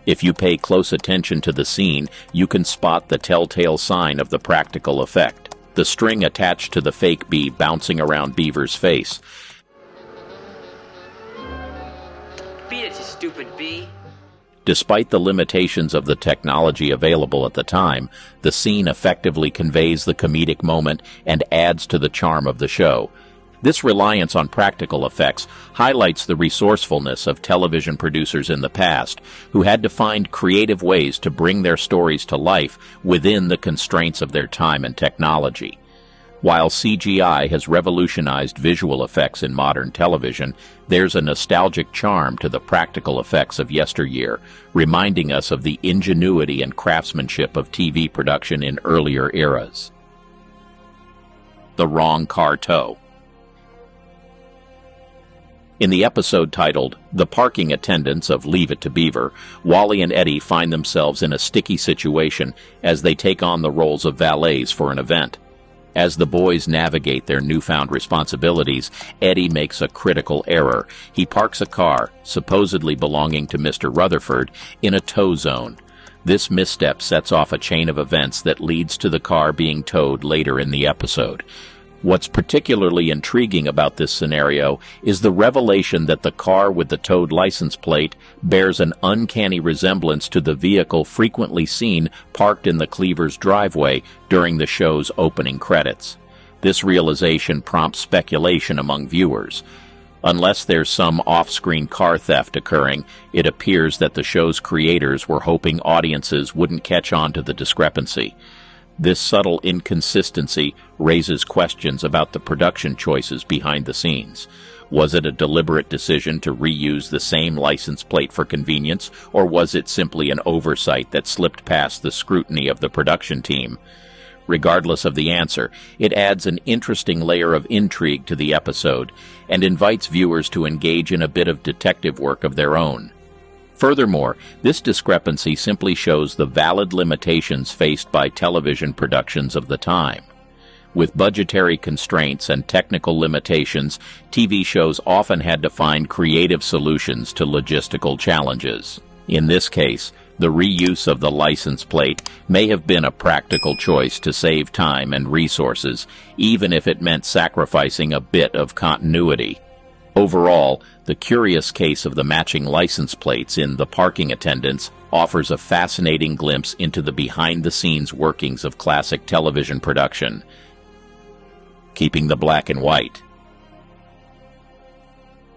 If you pay close attention to the scene, you can spot the telltale sign of the practical effect: the string attached to the fake bee bouncing around Beaver's face. Beat it, you stupid bee. Despite the limitations of the technology available at the time, the scene effectively conveys the comedic moment and adds to the charm of the show. This reliance on practical effects highlights the resourcefulness of television producers in the past, who had to find creative ways to bring their stories to life within the constraints of their time and technology. While CGI has revolutionized visual effects in modern television, there's a nostalgic charm to the practical effects of yesteryear, reminding us of the ingenuity and craftsmanship of TV production in earlier eras. The wrong car tow. In the episode titled The Parking Attendants of Leave It to Beaver, Wally and Eddie find themselves in a sticky situation as they take on the roles of valets for an event. As the boys navigate their newfound responsibilities, Eddie makes a critical error. He parks a car, supposedly belonging to Mr. Rutherford, in a tow zone. This misstep sets off a chain of events that leads to the car being towed later in the episode. What's particularly intriguing about this scenario is the revelation that the car with the towed license plate bears an uncanny resemblance to the vehicle frequently seen parked in the Cleavers' driveway during the show's opening credits. This realization prompts speculation among viewers. Unless there's some off-screen car theft occurring, it appears that the show's creators were hoping audiences wouldn't catch on to the discrepancy. This subtle inconsistency raises questions about the production choices behind the scenes. Was it a deliberate decision to reuse the same license plate for convenience, or was it simply an oversight that slipped past the scrutiny of the production team? Regardless of the answer, it adds an interesting layer of intrigue to the episode and invites viewers to engage in a bit of detective work of their own. Furthermore, this discrepancy simply shows the valid limitations faced by television productions of the time. With budgetary constraints and technical limitations, TV shows often had to find creative solutions to logistical challenges. In this case, the reuse of the license plate may have been a practical choice to save time and resources, even if it meant sacrificing a bit of continuity. Overall, the curious case of the matching license plates in The Parking Attendants offers a fascinating glimpse into the behind-the-scenes workings of classic television production. Keeping the black and white.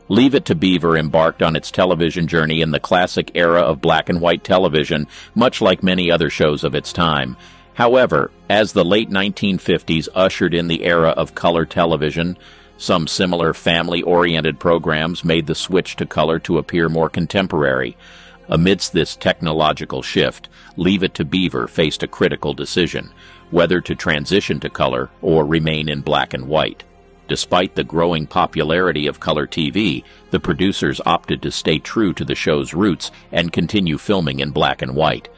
Leave It to Beaver embarked on its television journey in the classic era of black and white television, much like many other shows of its time. However, as the late 1950s ushered in the era of color television, some similar family-oriented programs made the switch to color to appear more contemporary. Amidst this technological shift, Leave It to Beaver faced a critical decision, whether to transition to color or remain in black and white. Despite the growing popularity of color TV, the producers opted to stay true to the show's roots and continue filming in black and white.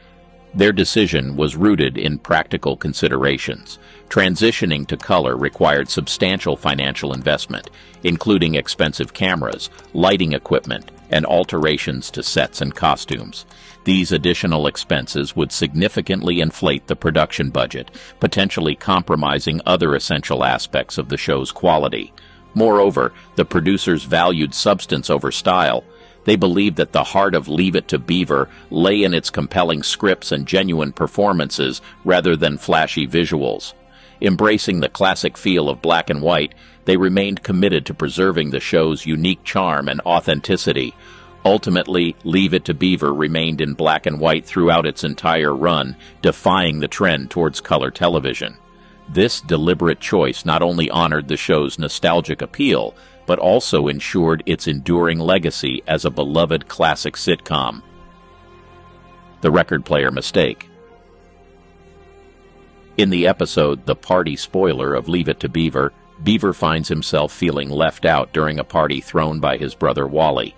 Their decision was rooted in practical considerations. Transitioning to color required substantial financial investment, including expensive cameras, lighting equipment, and alterations to sets and costumes. These additional expenses would significantly inflate the production budget, potentially compromising other essential aspects of the show's quality. Moreover, the producers valued substance over style. They believed that the heart of Leave It to Beaver lay in its compelling scripts and genuine performances rather than flashy visuals. Embracing the classic feel of black and white, they remained committed to preserving the show's unique charm and authenticity. Ultimately, Leave It to Beaver remained in black and white throughout its entire run, defying the trend towards color television. This deliberate choice not only honored the show's nostalgic appeal, but also ensured its enduring legacy as a beloved classic sitcom. The record player mistake. In the episode The Party Spoiler of Leave It to Beaver, Beaver finds himself feeling left out during a party thrown by his brother Wally.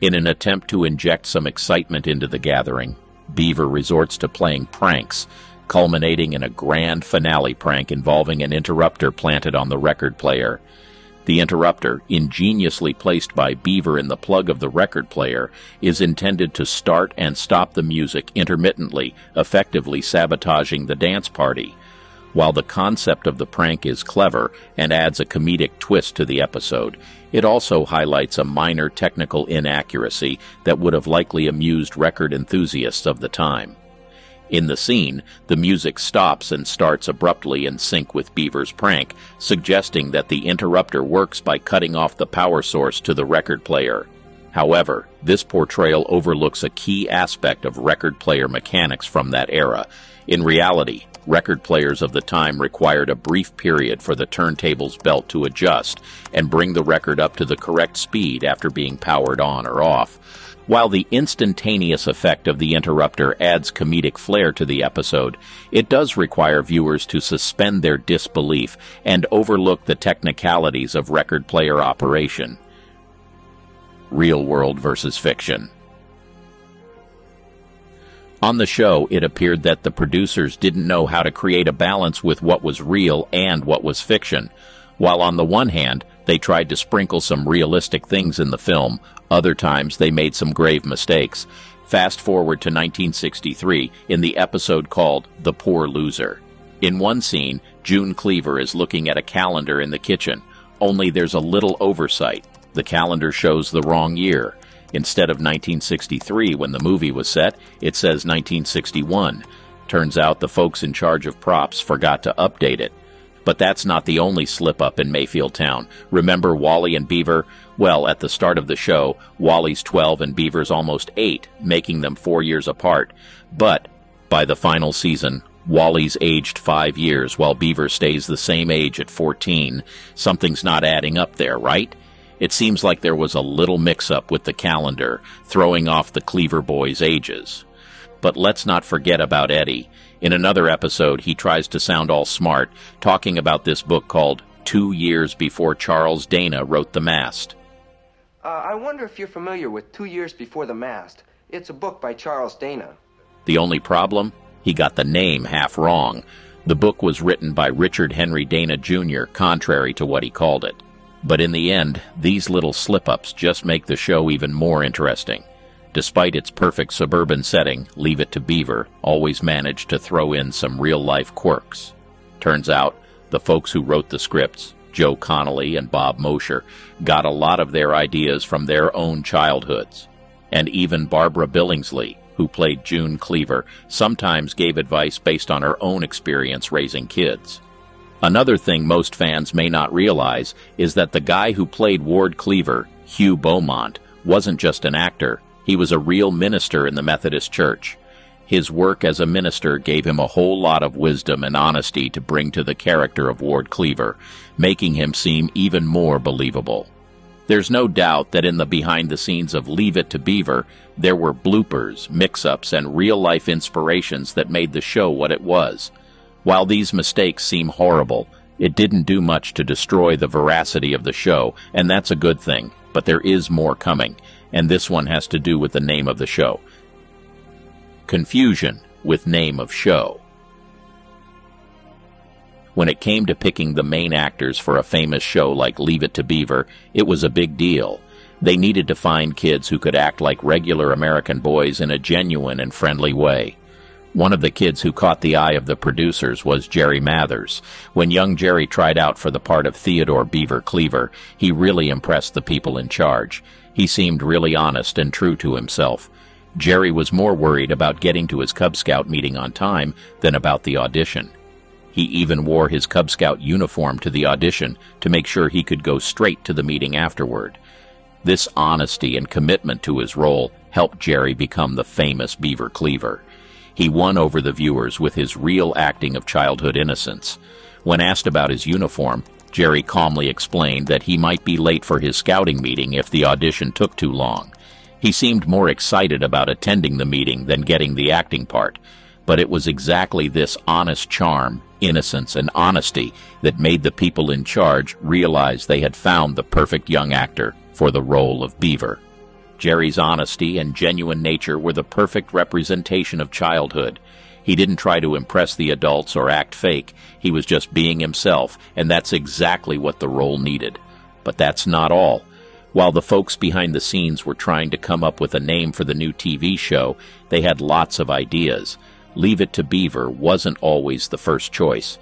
In an attempt to inject some excitement into the gathering, Beaver resorts to playing pranks, culminating in a grand finale prank involving an interrupter planted on the record player. The interrupter, ingeniously placed by Beaver in the plug of the record player, is intended to start and stop the music intermittently, effectively sabotaging the dance party. While the concept of the prank is clever and adds a comedic twist to the episode, it also highlights a minor technical inaccuracy that would have likely amused record enthusiasts of the time. In the scene, the music stops and starts abruptly in sync with Beaver's prank, suggesting that the interrupter works by cutting off the power source to the record player. However, this portrayal overlooks a key aspect of record player mechanics from that era. In reality, record players of the time required a brief period for the turntable's belt to adjust and bring the record up to the correct speed after being powered on or off. While the instantaneous effect of the interrupter adds comedic flair to the episode, it does require viewers to suspend their disbelief and overlook the technicalities of record player operation. Real world versus fiction. On the show, it appeared that the producers didn't know how to create a balance with what was real and what was fiction. While on the one hand, they tried to sprinkle some realistic things in the film, other times they made some grave mistakes. Fast forward to 1963 in the episode called The Poor Loser. In one scene, June Cleaver is looking at a calendar in the kitchen, only there's a little oversight. The calendar shows the wrong year. Instead of 1963 when the movie was set, it says 1961. Turns out the folks in charge of props forgot to update it. But that's not the only slip-up in Mayfield Town. Remember Wally and Beaver? Well, at the start of the show, Wally's 12 and Beaver's almost 8, making them 4 years apart. But by the final season, Wally's aged 5 years while Beaver stays the same age at 14. Something's not adding up there, right? It seems like there was a little mix-up with the calendar, throwing off the Cleaver boys' ages. But let's not forget about Eddie. In another episode, he tries to sound all smart, talking about this book called 2 Years Before Charles Dana Wrote the Mast. I wonder if you're familiar with 2 Years Before the Mast. It's a book by Charles Dana. The only problem? He got the name half wrong. The book was written by Richard Henry Dana Jr., contrary to what he called it. But in the end, these little slip-ups just make the show even more interesting. Despite its perfect suburban setting, Leave It to Beaver always managed to throw in some real-life quirks. Turns out, the folks who wrote the scripts, Joe Connolly and Bob Mosher, got a lot of their ideas from their own childhoods. And even Barbara Billingsley, who played June Cleaver, sometimes gave advice based on her own experience raising kids. Another thing most fans may not realize is that the guy who played Ward Cleaver, Hugh Beaumont, wasn't just an actor. He was a real minister in the Methodist Church. His work as a minister gave him a whole lot of wisdom and honesty to bring to the character of Ward Cleaver, making him seem even more believable. There's no doubt that in the behind-the-scenes of Leave It to Beaver, there were bloopers, mix-ups, and real-life inspirations that made the show what it was. While these mistakes seem horrible, it didn't do much to destroy the veracity of the show, and that's a good thing, but there is more coming. And this one has to do with the name of the show. Confusion, with name of show. When it came to picking the main actors for a famous show like Leave It to Beaver, it was a big deal. They needed to find kids who could act like regular American boys in a genuine and friendly way. One of the kids who caught the eye of the producers was Jerry Mathers. When young Jerry tried out for the part of Theodore Beaver Cleaver, he really impressed the people in charge. He seemed really honest and true to himself. Jerry was more worried about getting to his Cub Scout meeting on time than about the audition. He even wore his Cub Scout uniform to the audition to make sure he could go straight to the meeting afterward. This honesty and commitment to his role helped Jerry become the famous Beaver Cleaver. He won over the viewers with his real acting of childhood innocence. When asked about his uniform, Jerry calmly explained that he might be late for his scouting meeting if the audition took too long. He seemed more excited about attending the meeting than getting the acting part. But it was exactly this honest charm, innocence, and honesty that made the people in charge realize they had found the perfect young actor for the role of Beaver. Jerry's honesty and genuine nature were the perfect representation of childhood. He didn't try to impress the adults or act fake. He was just being himself, and that's exactly what the role needed. But that's not all. While the folks behind the scenes were trying to come up with a name for the new TV show, they had lots of ideas. Leave It to Beaver wasn't always the first choice.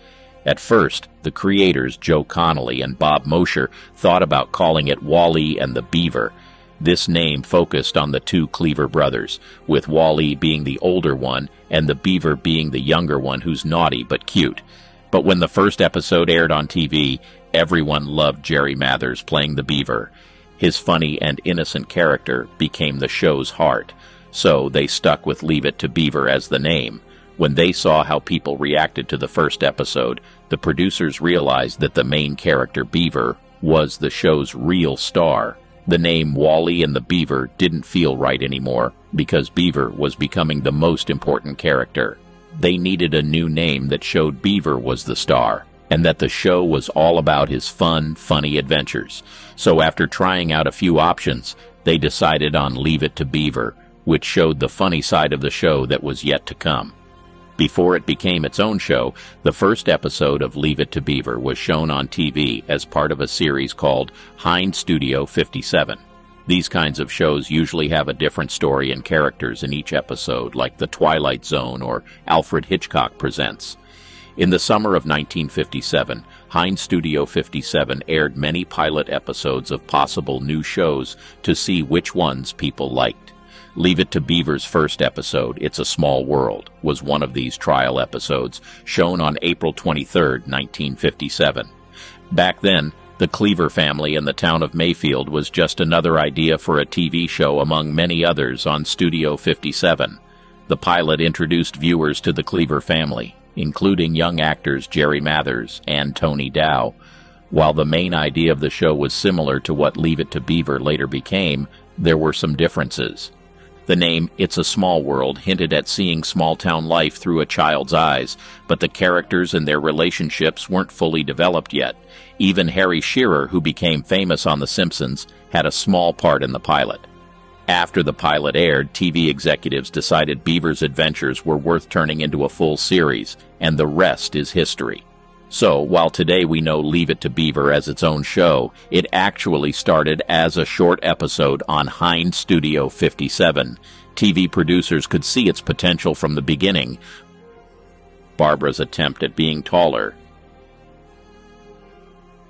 At first, the creators, Joe Connolly and Bob Mosher, thought about calling it Wall-E and the Beaver. This name focused on the two Cleaver brothers, with Wall-E being the older one and the Beaver being the younger one who's naughty but cute. But when the first episode aired on TV, everyone loved Jerry Mathers playing the Beaver. His funny and innocent character became the show's heart, so they stuck with Leave It to Beaver as the name. When they saw how people reacted to the first episode, the producers realized that the main character, Beaver, was the show's real star. The name Wall-E and the Beaver didn't feel right anymore because Beaver was becoming the most important character. They needed a new name that showed Beaver was the star and that the show was all about his fun, funny adventures. So after trying out a few options, they decided on Leave It to Beaver, which showed the funny side of the show that was yet to come. Before it became its own show, the first episode of Leave It to Beaver was shown on TV as part of a series called Hind Studio 57. These kinds of shows usually have a different story and characters in each episode, like The Twilight Zone or Alfred Hitchcock Presents. In the summer of 1957, Hind Studio 57 aired many pilot episodes of possible new shows to see which ones people liked. Leave It to Beaver's first episode, It's a Small World, was one of these trial episodes, shown on April 23, 1957. Back then, the Cleaver family in the town of Mayfield was just another idea for a TV show among many others on Studio 57. The pilot introduced viewers to the Cleaver family, including young actors Jerry Mathers and Tony Dow. While the main idea of the show was similar to what Leave It to Beaver later became, there were some differences. The name It's a Small World hinted at seeing small-town life through a child's eyes, but the characters and their relationships weren't fully developed yet. Even Harry Shearer, who became famous on The Simpsons, had a small part in the pilot. After the pilot aired, TV executives decided Beaver's adventures were worth turning into a full series, and the rest is history. So, while today we know Leave It to Beaver as its own show, it actually started as a short episode on Hind Studio 57. TV producers could see its potential from the beginning. Barbara's attempt at being taller.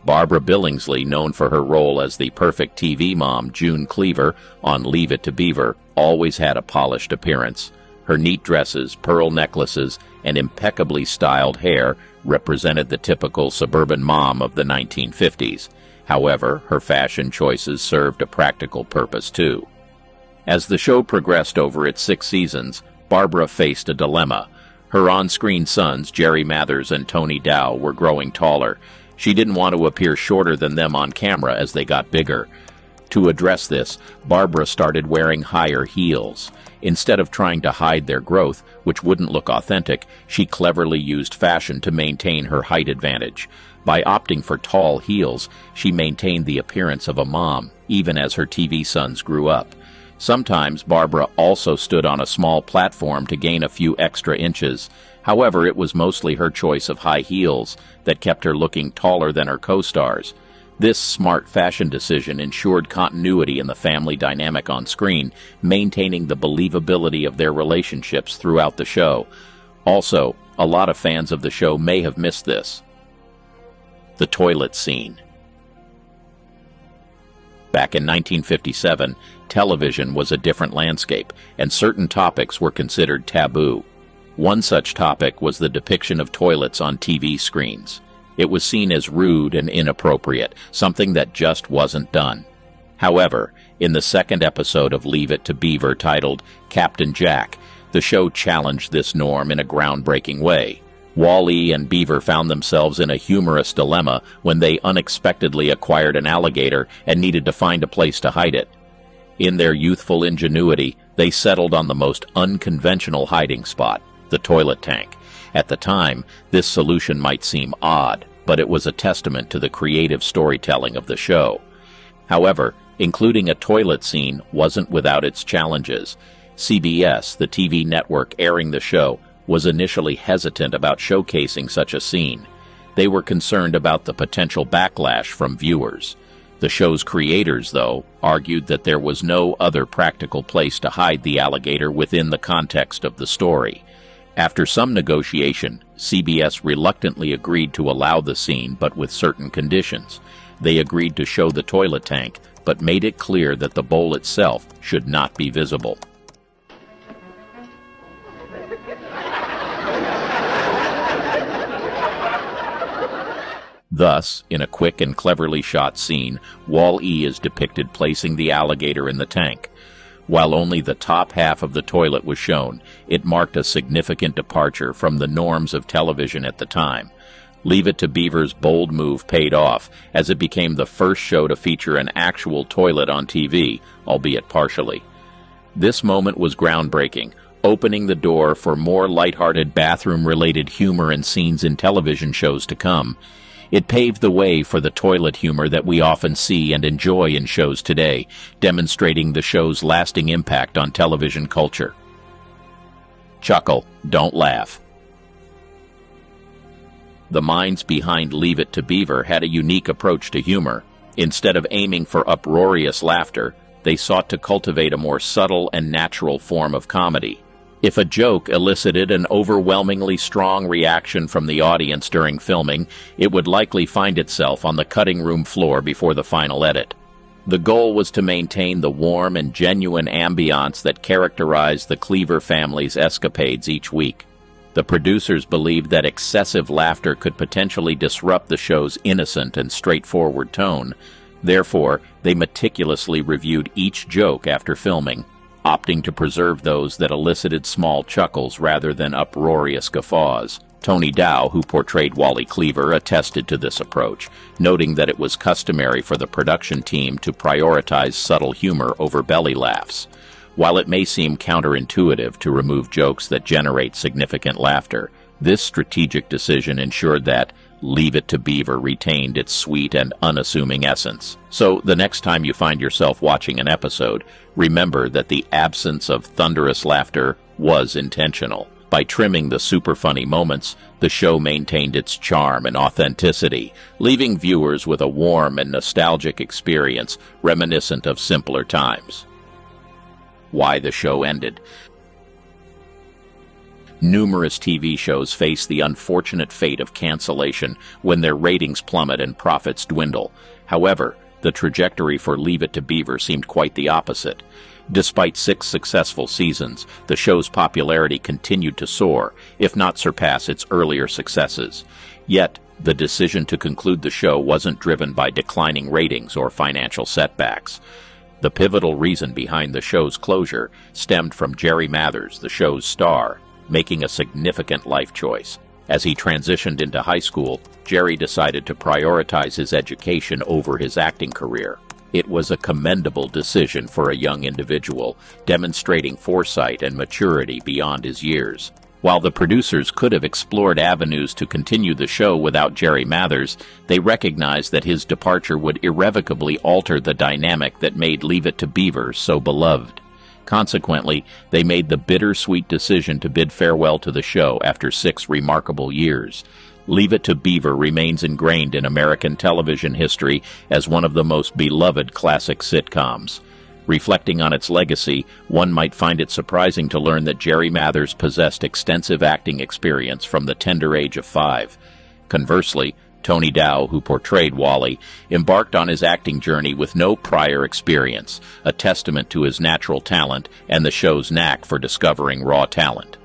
Barbara Billingsley, known for her role as the perfect TV mom, June Cleaver, on Leave It to Beaver, always had a polished appearance. Her neat dresses, pearl necklaces, and impeccably styled hair represented the typical suburban mom of the 1950s. However, her fashion choices served a practical purpose too. As the show progressed over its 6 seasons, Barbara faced a dilemma. Her on-screen sons, Jerry Mathers and Tony Dow, were growing taller. She didn't want to appear shorter than them on camera as they got bigger. To address this, Barbara started wearing higher heels. Instead of trying to hide their growth, which wouldn't look authentic, she cleverly used fashion to maintain her height advantage. By opting for tall heels, she maintained the appearance of a mom, even as her TV sons grew up. Sometimes Barbara also stood on a small platform to gain a few extra inches. However, it was mostly her choice of high heels that kept her looking taller than her co-stars. This smart fashion decision ensured continuity in the family dynamic on screen, maintaining the believability of their relationships throughout the show. Also, a lot of fans of the show may have missed this. The toilet scene. Back in 1957, television was a different landscape, and certain topics were considered taboo. One such topic was the depiction of toilets on TV screens. It was seen as rude and inappropriate, something that just wasn't done. However, in the second episode of Leave It to Beaver titled Captain Jack, the show challenged this norm in a groundbreaking way. Wall-E and Beaver found themselves in a humorous dilemma when they unexpectedly acquired an alligator and needed to find a place to hide it. In their youthful ingenuity, they settled on the most unconventional hiding spot, the toilet tank. At the time, this solution might seem odd, but it was a testament to the creative storytelling of the show. However, including a toilet scene wasn't without its challenges. CBS, the TV network airing the show, was initially hesitant about showcasing such a scene. They were concerned about the potential backlash from viewers. The show's creators, though, argued that there was no other practical place to hide the alligator within the context of the story. After some negotiation, CBS reluctantly agreed to allow the scene, but with certain conditions. They agreed to show the toilet tank, but made it clear that the bowl itself should not be visible. Thus, in a quick and cleverly shot scene, Wall-E is depicted placing the alligator in the tank. While only the top half of the toilet was shown, it marked a significant departure from the norms of television at the time. Leave It to Beaver's bold move paid off, as it became the first show to feature an actual toilet on TV, albeit partially. This moment was groundbreaking, opening the door for more lighthearted bathroom-related humor and scenes in television shows to come. It paved the way for the toilet humor that we often see and enjoy in shows today, demonstrating the show's lasting impact on television culture. Chuckle, don't laugh. The minds behind Leave It to Beaver had a unique approach to humor. Instead of aiming for uproarious laughter, they sought to cultivate a more subtle and natural form of comedy. If a joke elicited an overwhelmingly strong reaction from the audience during filming, it would likely find itself on the cutting room floor before the final edit. The goal was to maintain the warm and genuine ambiance that characterized the Cleaver family's escapades each week. The producers believed that excessive laughter could potentially disrupt the show's innocent and straightforward tone. Therefore, they meticulously reviewed each joke after filming, opting to preserve those that elicited small chuckles rather than uproarious guffaws. Tony Dow, who portrayed Wally Cleaver, attested to this approach, noting that it was customary for the production team to prioritize subtle humor over belly laughs. While it may seem counterintuitive to remove jokes that generate significant laughter, this strategic decision ensured that Leave It to Beaver retained its sweet and unassuming essence. So, the next time you find yourself watching an episode, remember that the absence of thunderous laughter was intentional. By trimming the super funny moments, the show maintained its charm and authenticity, leaving viewers with a warm and nostalgic experience reminiscent of simpler times. Why the show ended. Numerous TV shows face the unfortunate fate of cancellation when their ratings plummet and profits dwindle. However, the trajectory for Leave It to Beaver seemed quite the opposite. Despite 6 successful seasons, the show's popularity continued to soar, if not surpass its earlier successes. Yet, the decision to conclude the show wasn't driven by declining ratings or financial setbacks. The pivotal reason behind the show's closure stemmed from Jerry Mathers, the show's star, making a significant life choice. As he transitioned into high school, Jerry decided to prioritize his education over his acting career. It was a commendable decision for a young individual, demonstrating foresight and maturity beyond his years. While the producers could have explored avenues to continue the show without Jerry Mathers, they recognized that his departure would irrevocably alter the dynamic that made Leave It to Beaver so beloved. Consequently, they made the bittersweet decision to bid farewell to the show after 6 remarkable years. Leave It to Beaver remains ingrained in American television history as one of the most beloved classic sitcoms. Reflecting on its legacy, one might find it surprising to learn that Jerry Mathers possessed extensive acting experience from the tender age of 5. Conversely, Tony Dow, who portrayed Wally, embarked on his acting journey with no prior experience, a testament to his natural talent and the show's knack for discovering raw talent.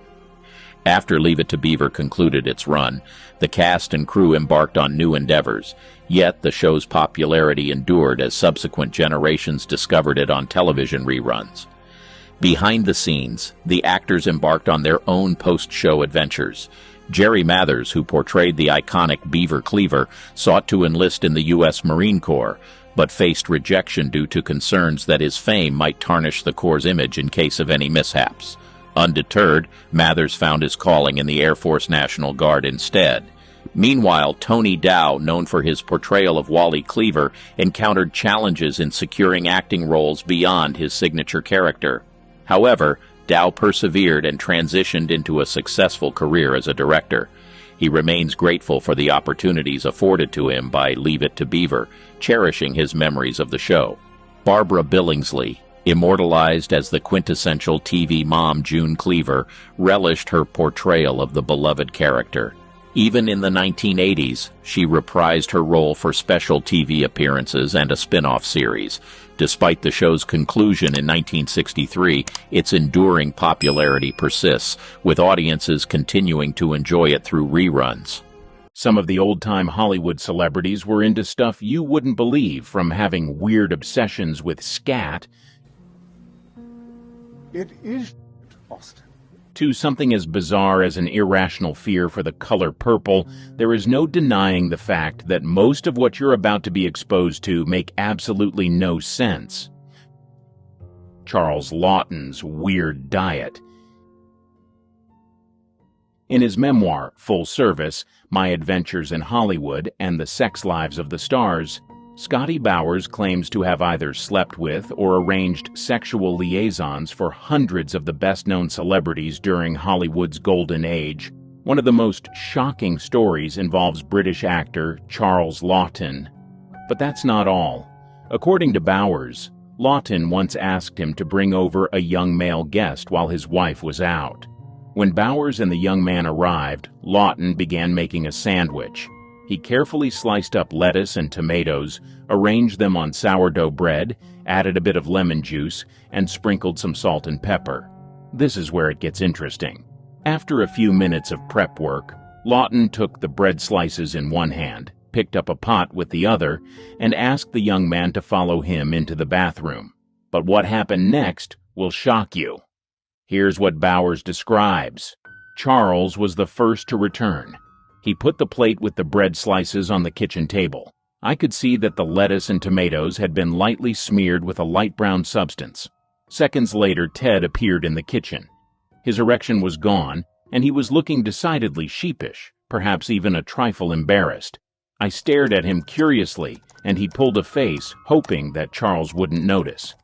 After Leave It to Beaver concluded its run, the cast and crew embarked on new endeavors, yet the show's popularity endured as subsequent generations discovered it on television reruns. Behind the scenes, the actors embarked on their own post-show adventures. Jerry Mathers, who portrayed the iconic Beaver Cleaver, sought to enlist in the U.S. Marine Corps, but faced rejection due to concerns that his fame might tarnish the Corps' image in case of any mishaps. Undeterred, Mathers found his calling in the Air Force National Guard instead. Meanwhile, Tony Dow, known for his portrayal of Wally Cleaver, encountered challenges in securing acting roles beyond his signature character. However, Dow persevered and transitioned into a successful career as a director. He remains grateful for the opportunities afforded to him by Leave It to Beaver, cherishing his memories of the show. Barbara Billingsley, immortalized as the quintessential TV mom June Cleaver, relished her portrayal of the beloved character. Even in the 1980s, she reprised her role for special TV appearances and a spin-off series. Despite the show's conclusion in 1963, its enduring popularity persists, with audiences continuing to enjoy it through reruns. Some of the old-time Hollywood celebrities were into stuff you wouldn't believe, from having weird obsessions with scat It is Astin. to something as bizarre as an irrational fear for the color purple. There is no denying the fact that most of what you're about to be exposed to make absolutely no sense. Charles Laughton's weird diet. In his memoir, Full Service, My Adventures in Hollywood and the Sex Lives of the Stars, Scotty Bowers claims to have either slept with or arranged sexual liaisons for hundreds of the best-known celebrities during Hollywood's golden age. One of the most shocking stories involves British actor Charles Laughton. But that's not all. According to Bowers, Laughton once asked him to bring over a young male guest while his wife was out. When Bowers and the young man arrived, Laughton began making a sandwich. He carefully sliced up lettuce and tomatoes, arranged them on sourdough bread, added a bit of lemon juice, and sprinkled some salt and pepper. This is where it gets interesting. After a few minutes of prep work, Laughton took the bread slices in one hand, picked up a pot with the other, and asked the young man to follow him into the bathroom. But what happened next will shock you. Here's what Bowers describes. Charles was the first to return. He put the plate with the bread slices on the kitchen table. I could see that the lettuce and tomatoes had been lightly smeared with a light brown substance. Seconds later, Ted appeared in the kitchen. His erection was gone, and he was looking decidedly sheepish, perhaps even a trifle embarrassed. I stared at him curiously, and he pulled a face, hoping that Charles wouldn't notice.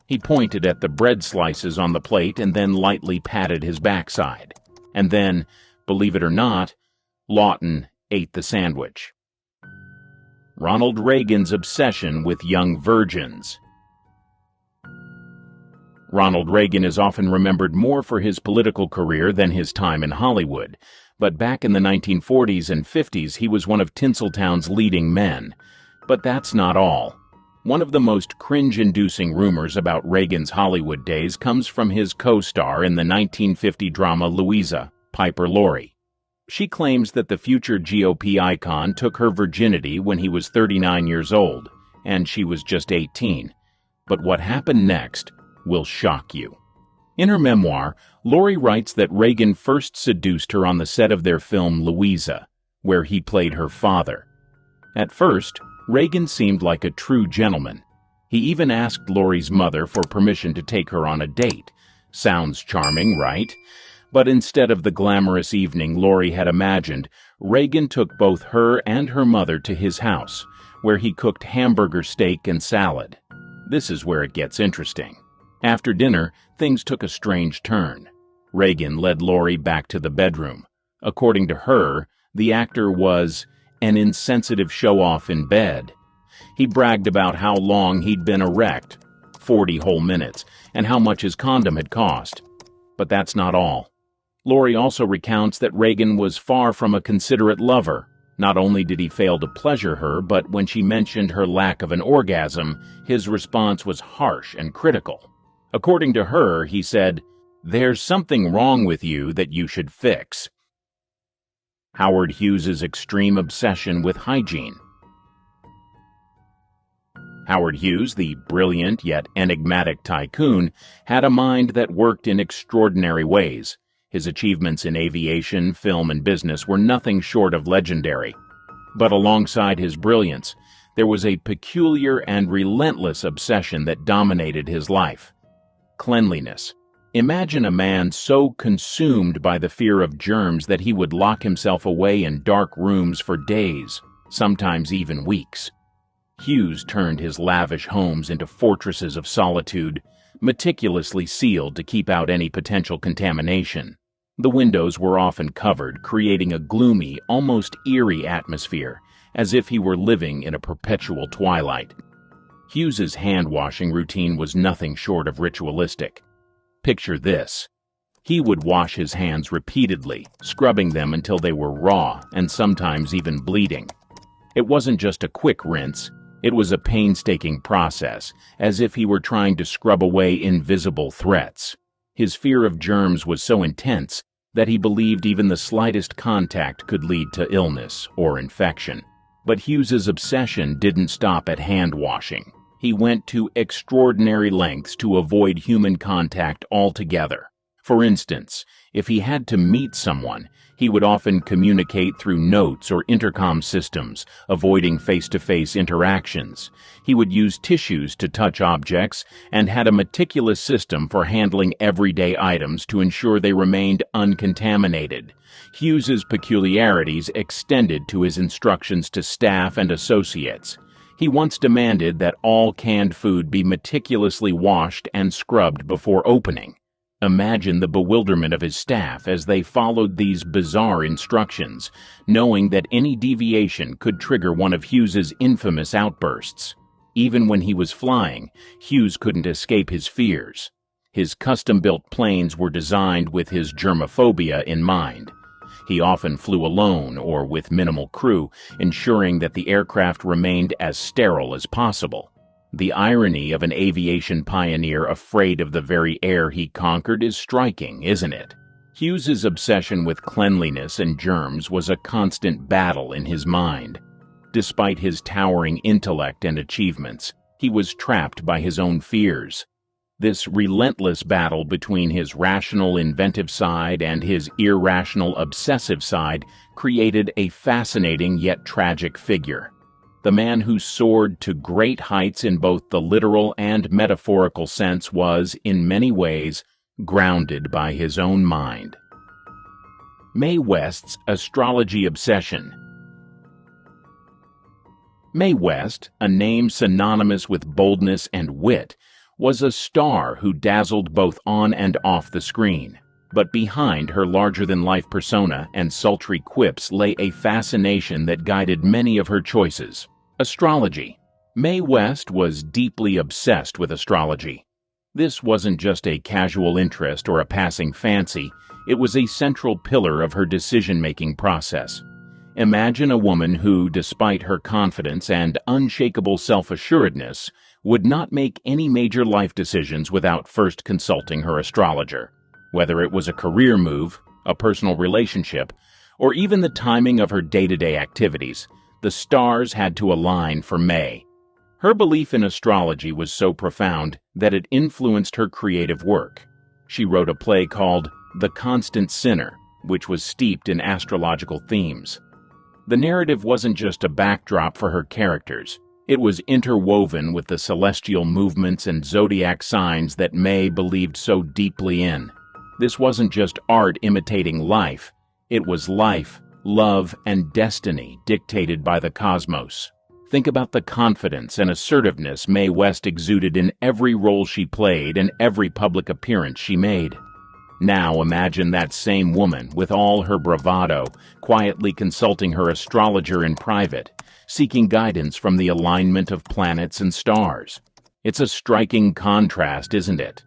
He pointed at the bread slices on the plate and then lightly patted his backside. And then, believe it or not, Laughton ate the sandwich. Ronald Reagan's obsession with young virgins. Ronald Reagan is often remembered more for his political career than his time in Hollywood, but back in the 1940s and 50s he was one of Tinseltown's leading men. But that's not all. One of the most cringe-inducing rumors about Reagan's Hollywood days comes from his co-star in the 1950 drama Louisa, Piper Laurie. She claims that the future GOP icon took her virginity when he was 39 years old, and she was just 18. But what happened next will shock you. In her memoir, Laurie writes that Reagan first seduced her on the set of their film Louisa, where he played her father. At first, Reagan seemed like a true gentleman. He even asked Laurie's mother for permission to take her on a date. Sounds charming, right? But instead of the glamorous evening Laurie had imagined, Reagan took both her and her mother to his house, where he cooked hamburger steak and salad. This is where it gets interesting. After dinner, things took a strange turn. Reagan led Laurie back to the bedroom. According to her, the actor was an insensitive show-off in bed. He bragged about how long he'd been erect, 40 whole minutes, and how much his condom had cost. But that's not all. Laurie also recounts that Reagan was far from a considerate lover. Not only did he fail to pleasure her, but when she mentioned her lack of an orgasm, his response was harsh and critical. According to her, he said, "There's something wrong with you that you should fix." Howard Hughes's extreme obsession with hygiene. Howard Hughes, the brilliant yet enigmatic tycoon, had a mind that worked in extraordinary ways. His achievements in aviation, film, and business were nothing short of legendary. But alongside his brilliance, there was a peculiar and relentless obsession that dominated his life: cleanliness. Imagine a man so consumed by the fear of germs that he would lock himself away in dark rooms for days, sometimes even weeks. Hughes turned his lavish homes into fortresses of solitude, meticulously sealed to keep out any potential contamination. The windows were often covered, creating a gloomy, almost eerie atmosphere, as if he were living in a perpetual twilight. Hughes's hand-washing routine was nothing short of ritualistic. Picture this. He would wash his hands repeatedly, scrubbing them until they were raw and sometimes even bleeding. It wasn't just a quick rinse. It was a painstaking process, as if he were trying to scrub away invisible threats. His fear of germs was so intense that he believed even the slightest contact could lead to illness or infection. But Hughes's obsession didn't stop at hand-washing. He went to extraordinary lengths to avoid human contact altogether. For instance, if he had to meet someone, he would often communicate through notes or intercom systems, avoiding face-to-face interactions. He would use tissues to touch objects and had a meticulous system for handling everyday items to ensure they remained uncontaminated. Hughes's peculiarities extended to his instructions to staff and associates. He once demanded that all canned food be meticulously washed and scrubbed before opening. Imagine the bewilderment of his staff as they followed these bizarre instructions, knowing that any deviation could trigger one of Hughes's infamous outbursts. Even when he was flying, Hughes couldn't escape his fears. His custom-built planes were designed with his germophobia in mind. He often flew alone or with minimal crew, ensuring that the aircraft remained as sterile as possible. The irony of an aviation pioneer afraid of the very air he conquered is striking, isn't it? Hughes's obsession with cleanliness and germs was a constant battle in his mind. Despite his towering intellect and achievements, he was trapped by his own fears. This relentless battle between his rational, inventive side and his irrational, obsessive side created a fascinating yet tragic figure. The man who soared to great heights in both the literal and metaphorical sense was, in many ways, grounded by his own mind. Mae West's astrology obsession. Mae West, a name synonymous with boldness and wit, was a star who dazzled both on and off the screen. But behind her larger-than-life persona and sultry quips lay a fascination that guided many of her choices. Astrology. Mae West was deeply obsessed with astrology. This wasn't just a casual interest or a passing fancy, it was a central pillar of her decision-making process. Imagine a woman who, despite her confidence and unshakable self-assuredness, would not make any major life decisions without first consulting her astrologer. Whether it was a career move, a personal relationship, or even the timing of her day-to-day activities, the stars had to align for Mae. Her belief in astrology was so profound that it influenced her creative work. She wrote a play called The Constant Sinner, which was steeped in astrological themes. The narrative wasn't just a backdrop for her characters. It was interwoven with the celestial movements and zodiac signs that Mae believed so deeply in. This wasn't just art imitating life. It was life, love, and destiny dictated by the cosmos. Think about the confidence and assertiveness Mae West exuded in every role she played and every public appearance she made. Now imagine that same woman, with all her bravado, quietly consulting her astrologer in private, seeking guidance from the alignment of planets and stars. It's a striking contrast, isn't it?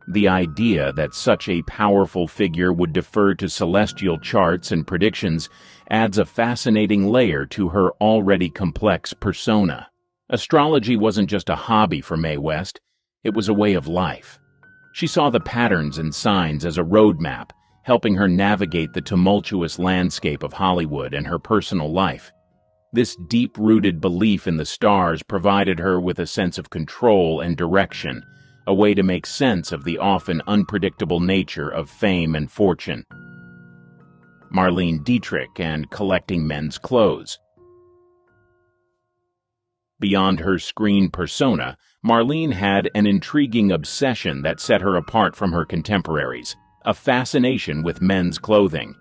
The idea that such a powerful figure would defer to celestial charts and predictions adds a fascinating layer to her already complex persona. Astrology wasn't just a hobby for Mae West, it was a way of life. She saw the patterns and signs as a roadmap, helping her navigate the tumultuous landscape of Hollywood and her personal life. This deep-rooted belief in the stars provided her with a sense of control and direction, a way to make sense of the often unpredictable nature of fame and fortune. Marlene Dietrich and collecting men's clothes. Beyond her screen persona, Marlene had an intriguing obsession that set her apart from her contemporaries, a fascination with men's clothing.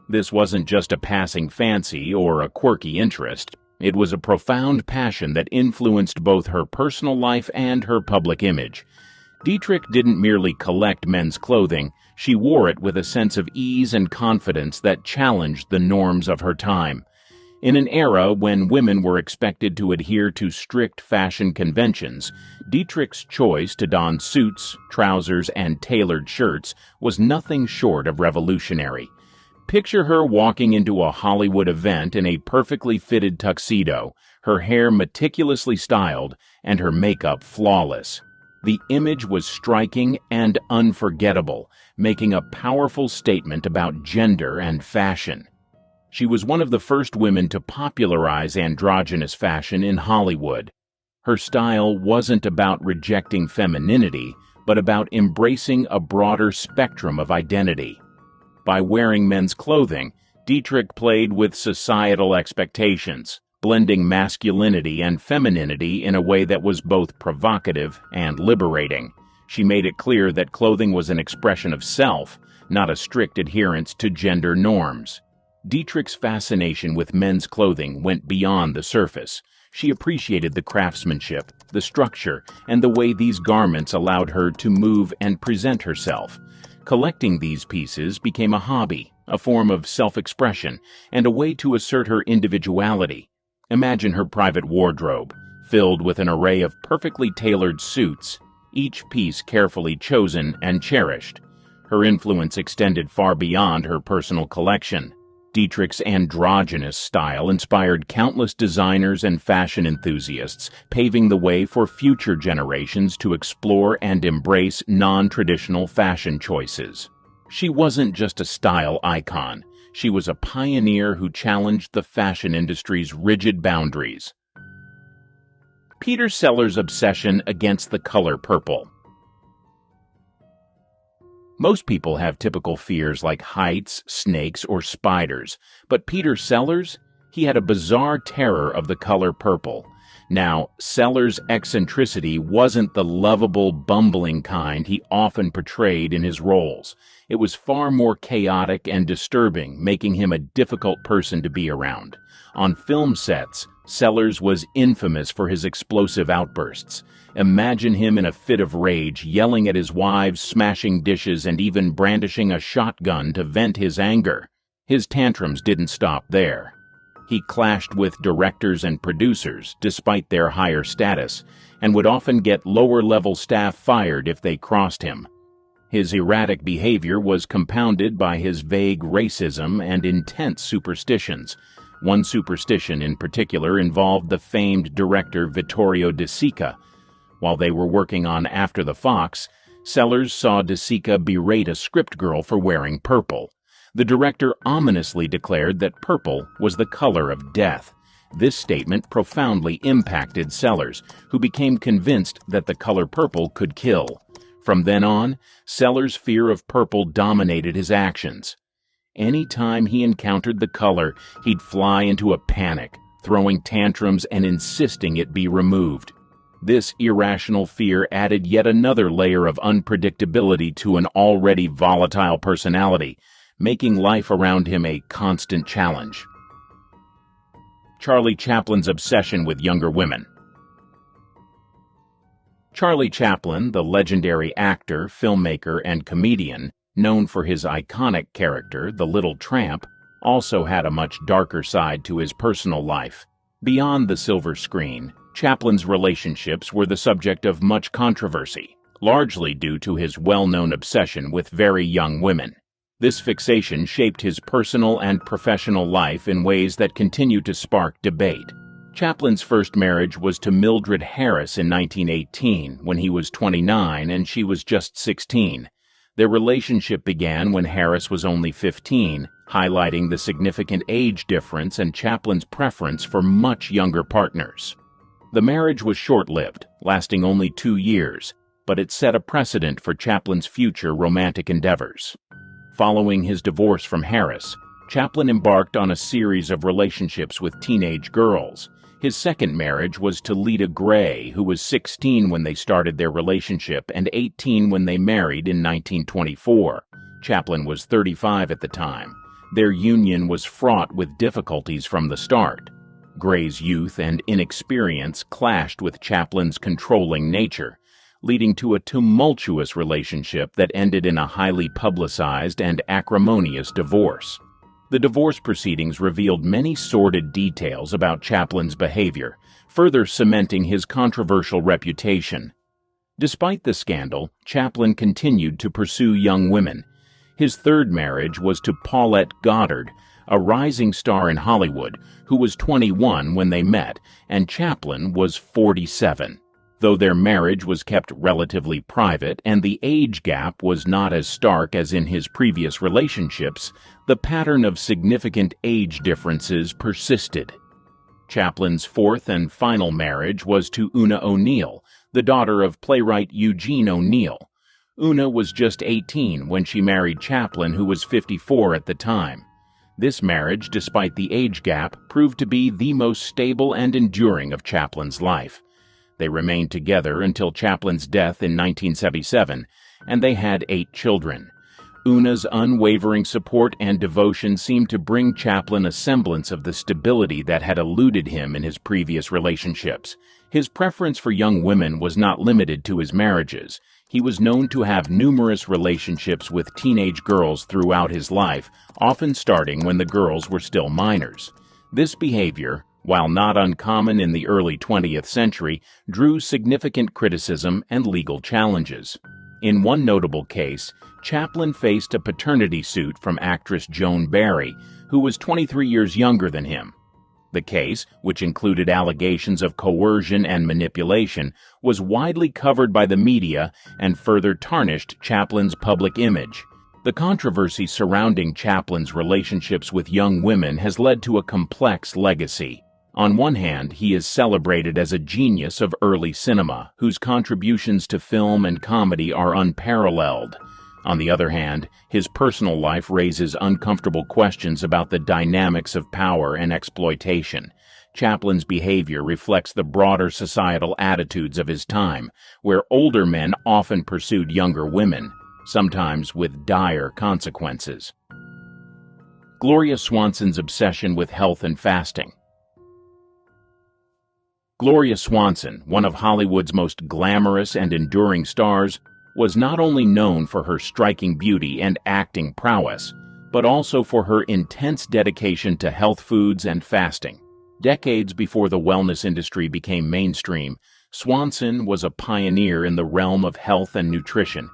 This wasn't just a passing fancy or a quirky interest. It was a profound passion that influenced both her personal life and her public image. Dietrich didn't merely collect men's clothing, she wore it with a sense of ease and confidence that challenged the norms of her time. In an era when women were expected to adhere to strict fashion conventions, Dietrich's choice to don suits, trousers, and tailored shirts was nothing short of revolutionary. Picture her walking into a Hollywood event in a perfectly fitted tuxedo, her hair meticulously styled, and her makeup flawless. The image was striking and unforgettable, making a powerful statement about gender and fashion. She was one of the first women to popularize androgynous fashion in Hollywood. Her style wasn't about rejecting femininity, but about embracing a broader spectrum of identity. By wearing men's clothing, Dietrich played with societal expectations, blending masculinity and femininity in a way that was both provocative and liberating. She made it clear that clothing was an expression of self, not a strict adherence to gender norms. Dietrich's fascination with men's clothing went beyond the surface. She appreciated the craftsmanship, the structure, and the way these garments allowed her to move and present herself. Collecting these pieces became a hobby, a form of self-expression, and a way to assert her individuality. Imagine her private wardrobe, filled with an array of perfectly tailored suits, each piece carefully chosen and cherished. Her influence extended far beyond her personal collection. Dietrich's androgynous style inspired countless designers and fashion enthusiasts, paving the way for future generations to explore and embrace non-traditional fashion choices. She wasn't just a style icon. She was a pioneer who challenged the fashion industry's rigid boundaries. Peter Sellers' obsession against the color purple. Most people have typical fears like heights, snakes, or spiders, but Peter Sellers, he had a bizarre terror of the color purple. Now, Sellers' eccentricity wasn't the lovable, bumbling kind he often portrayed in his roles. It was far more chaotic and disturbing, making him a difficult person to be around. On film sets, Sellers was infamous for his explosive outbursts. Imagine him in a fit of rage, yelling at his wives, smashing dishes, and even brandishing a shotgun to vent his anger. His tantrums didn't stop there. He clashed with directors and producers, despite their higher status, and would often get lower-level staff fired if they crossed him. His erratic behavior was compounded by his vague racism and intense superstitions. One superstition in particular involved the famed director Vittorio De Sica. While they were working on After the Fox, Sellers saw De Sica berate a script girl for wearing purple. The director ominously declared that purple was the color of death. This statement profoundly impacted Sellers, who became convinced that the color purple could kill. From then on, Sellers' fear of purple dominated his actions. Any time he encountered the color, he'd fly into a panic, throwing tantrums and insisting it be removed. This irrational fear added yet another layer of unpredictability to an already volatile personality, making life around him a constant challenge. Charlie Chaplin's obsession with younger women. Charlie Chaplin, the legendary actor, filmmaker, and comedian, known for his iconic character, the Little Tramp, also had a much darker side to his personal life. Beyond the silver screen, Chaplin's relationships were the subject of much controversy, largely due to his well-known obsession with very young women. This fixation shaped his personal and professional life in ways that continue to spark debate. Chaplin's first marriage was to Mildred Harris in 1918, when he was 29 and she was just 16. Their relationship began when Harris was only 15, highlighting the significant age difference and Chaplin's preference for much younger partners. The marriage was short-lived, lasting only 2 years, but it set a precedent for Chaplin's future romantic endeavors. Following his divorce from Harris, Chaplin embarked on a series of relationships with teenage girls. His second marriage was to Lita Gray, who was 16 when they started their relationship and 18 when they married in 1924. Chaplin was 35 at the time. Their union was fraught with difficulties from the start. Gray's youth and inexperience clashed with Chaplin's controlling nature, leading to a tumultuous relationship that ended in a highly publicized and acrimonious divorce. The divorce proceedings revealed many sordid details about Chaplin's behavior, further cementing his controversial reputation. Despite the scandal, Chaplin continued to pursue young women. His third marriage was to Paulette Goddard, a rising star in Hollywood, who was 21 when they met, and Chaplin was 47. Though their marriage was kept relatively private and the age gap was not as stark as in his previous relationships, the pattern of significant age differences persisted. Chaplin's fourth and final marriage was to Una O'Neill, the daughter of playwright Eugene O'Neill. Una was just 18 when she married Chaplin, who was 54 at the time. This marriage, despite the age gap, proved to be the most stable and enduring of Chaplin's life. They remained together until Chaplin's death in 1977, and they had 8 children. Una's unwavering support and devotion seemed to bring Chaplin a semblance of the stability that had eluded him in his previous relationships. His preference for young women was not limited to his marriages. He was known to have numerous relationships with teenage girls throughout his life, often starting when the girls were still minors. This behavior, while not uncommon in the early 20th century, drew significant criticism and legal challenges. In one notable case, Chaplin faced a paternity suit from actress Joan Barry, who was 23 years younger than him. The case, which included allegations of coercion and manipulation, was widely covered by the media and further tarnished Chaplin's public image. The controversy surrounding Chaplin's relationships with young women has led to a complex legacy. On one hand, he is celebrated as a genius of early cinema, whose contributions to film and comedy are unparalleled. On the other hand, his personal life raises uncomfortable questions about the dynamics of power and exploitation. Chaplin's behavior reflects the broader societal attitudes of his time, where older men often pursued younger women, sometimes with dire consequences. Gloria Swanson's obsession with health and fasting. Gloria Swanson, one of Hollywood's most glamorous and enduring stars, was not only known for her striking beauty and acting prowess, but also for her intense dedication to health foods and fasting. Decades before the wellness industry became mainstream, Swanson was a pioneer in the realm of health and nutrition,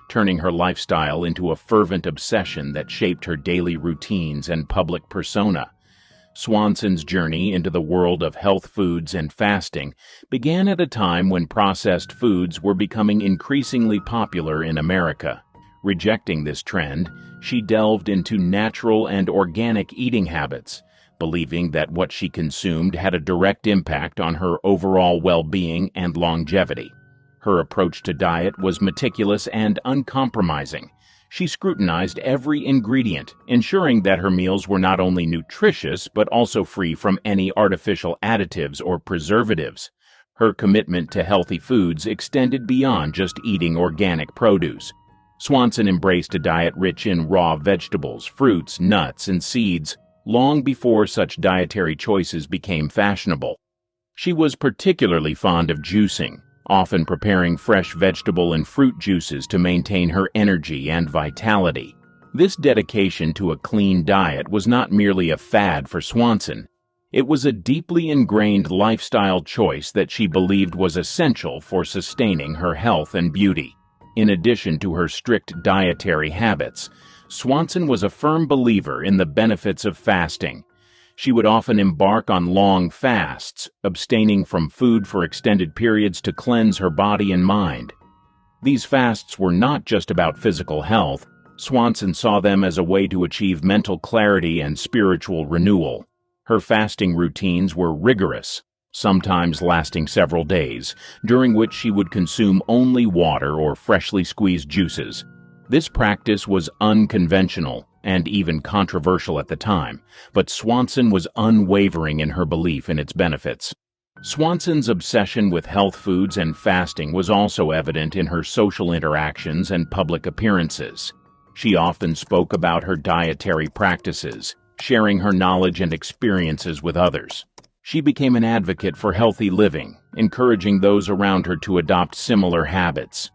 turning her lifestyle into a fervent obsession that shaped her daily routines and public persona. Swanson's journey into the world of health foods and fasting began at a time when processed foods were becoming increasingly popular in America. Rejecting this trend, she delved into natural and organic eating habits, believing that what she consumed had a direct impact on her overall well-being and longevity. Her approach to diet was meticulous and uncompromising. She scrutinized every ingredient, ensuring that her meals were not only nutritious but also free from any artificial additives or preservatives. Her commitment to healthy foods extended beyond just eating organic produce. Swanson embraced a diet rich in raw vegetables, fruits, nuts, and seeds, long before such dietary choices became fashionable. She was particularly fond of juicing, often preparing fresh vegetable and fruit juices to maintain her energy and vitality. This dedication to a clean diet was not merely a fad for Swanson. It was a deeply ingrained lifestyle choice that she believed was essential for sustaining her health and beauty. In addition to her strict dietary habits, Swanson was a firm believer in the benefits of fasting. She would often embark on long fasts, abstaining from food for extended periods to cleanse her body and mind. These fasts were not just about physical health. Swanson saw them as a way to achieve mental clarity and spiritual renewal. Her fasting routines were rigorous, sometimes lasting several days, during which she would consume only water or freshly squeezed juices. This practice was unconventional and even controversial at the time, but Swanson was unwavering in her belief in its benefits. Swanson's obsession with health foods and fasting was also evident in her social interactions and public appearances. She often spoke about her dietary practices, sharing her knowledge and experiences with others. She became an advocate for healthy living, encouraging those around her to adopt similar habits.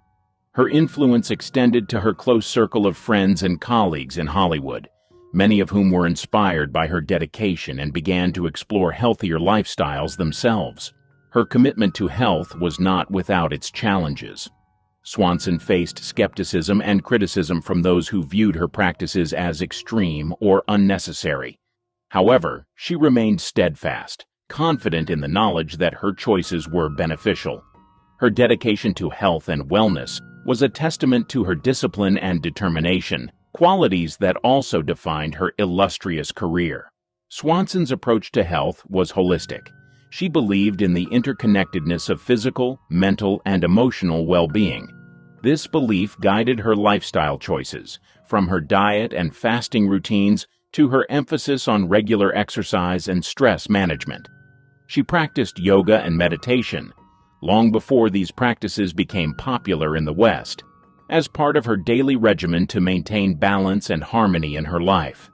Her influence extended to her close circle of friends and colleagues in Hollywood, many of whom were inspired by her dedication and began to explore healthier lifestyles themselves. Her commitment to health was not without its challenges. Swanson faced skepticism and criticism from those who viewed her practices as extreme or unnecessary. However, she remained steadfast, confident in the knowledge that her choices were beneficial. Her dedication to health and wellness was a testament to her discipline and determination, qualities that also defined her illustrious career. Swanson's approach to health was holistic. She believed in the interconnectedness of physical, mental, and emotional well-being. This belief guided her lifestyle choices, from her diet and fasting routines to her emphasis on regular exercise and stress management. She practiced yoga and meditation, long before these practices became popular in the West, as part of her daily regimen to maintain balance and harmony in her life.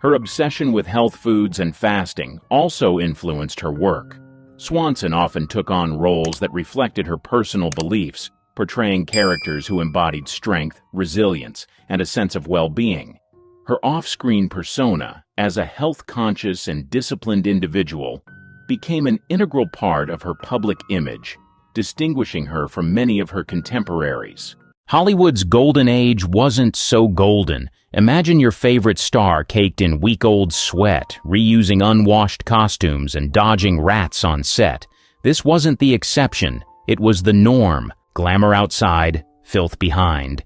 Her obsession with health foods and fasting also influenced her work. Swanson often took on roles that reflected her personal beliefs, portraying characters who embodied strength, resilience, and a sense of well-being. Her off-screen persona, as a health-conscious and disciplined individual, became an integral part of her public image, distinguishing her from many of her contemporaries. Hollywood's golden age wasn't so golden. Imagine your favorite star caked in week-old sweat, reusing unwashed costumes and dodging rats on set. This wasn't the exception. It was the norm. Glamour outside, filth behind.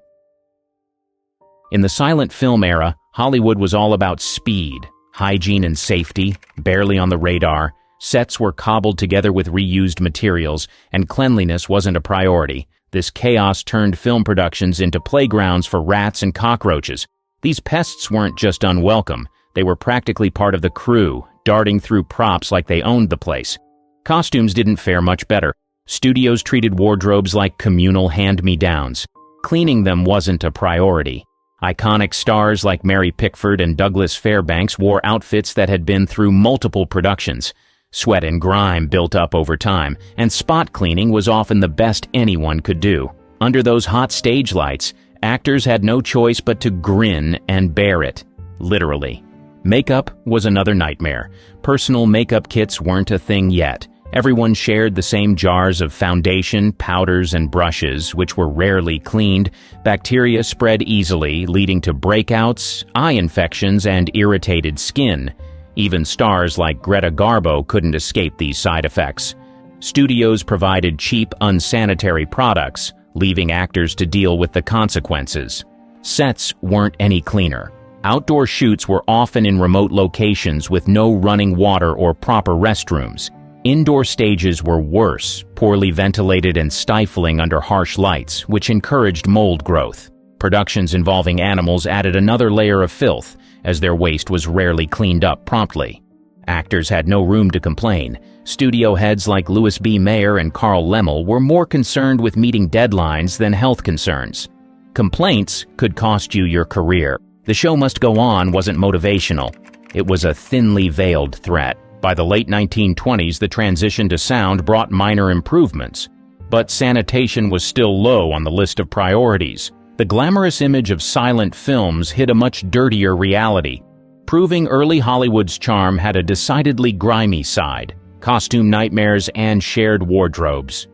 In the silent film era, Hollywood was all about speed, hygiene and safety, barely on the radar. Sets were cobbled together with reused materials, and cleanliness wasn't a priority. This chaos turned film productions into playgrounds for rats and cockroaches. These pests weren't just unwelcome, they were practically part of the crew, darting through props like they owned the place. Costumes didn't fare much better. Studios treated wardrobes like communal hand-me-downs. Cleaning them wasn't a priority. Iconic stars like Mary Pickford and Douglas Fairbanks wore outfits that had been through multiple productions. Sweat and grime built up over time, and spot cleaning was often the best anyone could do. Under those hot stage lights, actors had no choice but to grin and bear it, literally. Makeup was another nightmare. Personal makeup kits weren't a thing yet. Everyone shared the same jars of foundation, powders, and brushes, which were rarely cleaned. Bacteria spread easily, leading to breakouts, eye infections, and irritated skin. Even stars like Greta Garbo couldn't escape these side effects. Studios provided cheap, unsanitary products, leaving actors to deal with the consequences. Sets weren't any cleaner. Outdoor shoots were often in remote locations with no running water or proper restrooms. Indoor stages were worse, poorly ventilated and stifling under harsh lights, which encouraged mold growth. Productions involving animals added another layer of filth, as their waste was rarely cleaned up promptly. Actors had no room to complain. Studio heads like Louis B. Mayer and Carl Laemmle were more concerned with meeting deadlines than health concerns. Complaints could cost you your career. The show must go on wasn't motivational. it was a thinly veiled threat. By the late 1920s, the transition to sound brought minor improvements, but sanitation was still low on the list of priorities. The glamorous image of silent films hid a much dirtier reality, proving early Hollywood's charm had a decidedly grimy side: costume nightmares and shared wardrobes.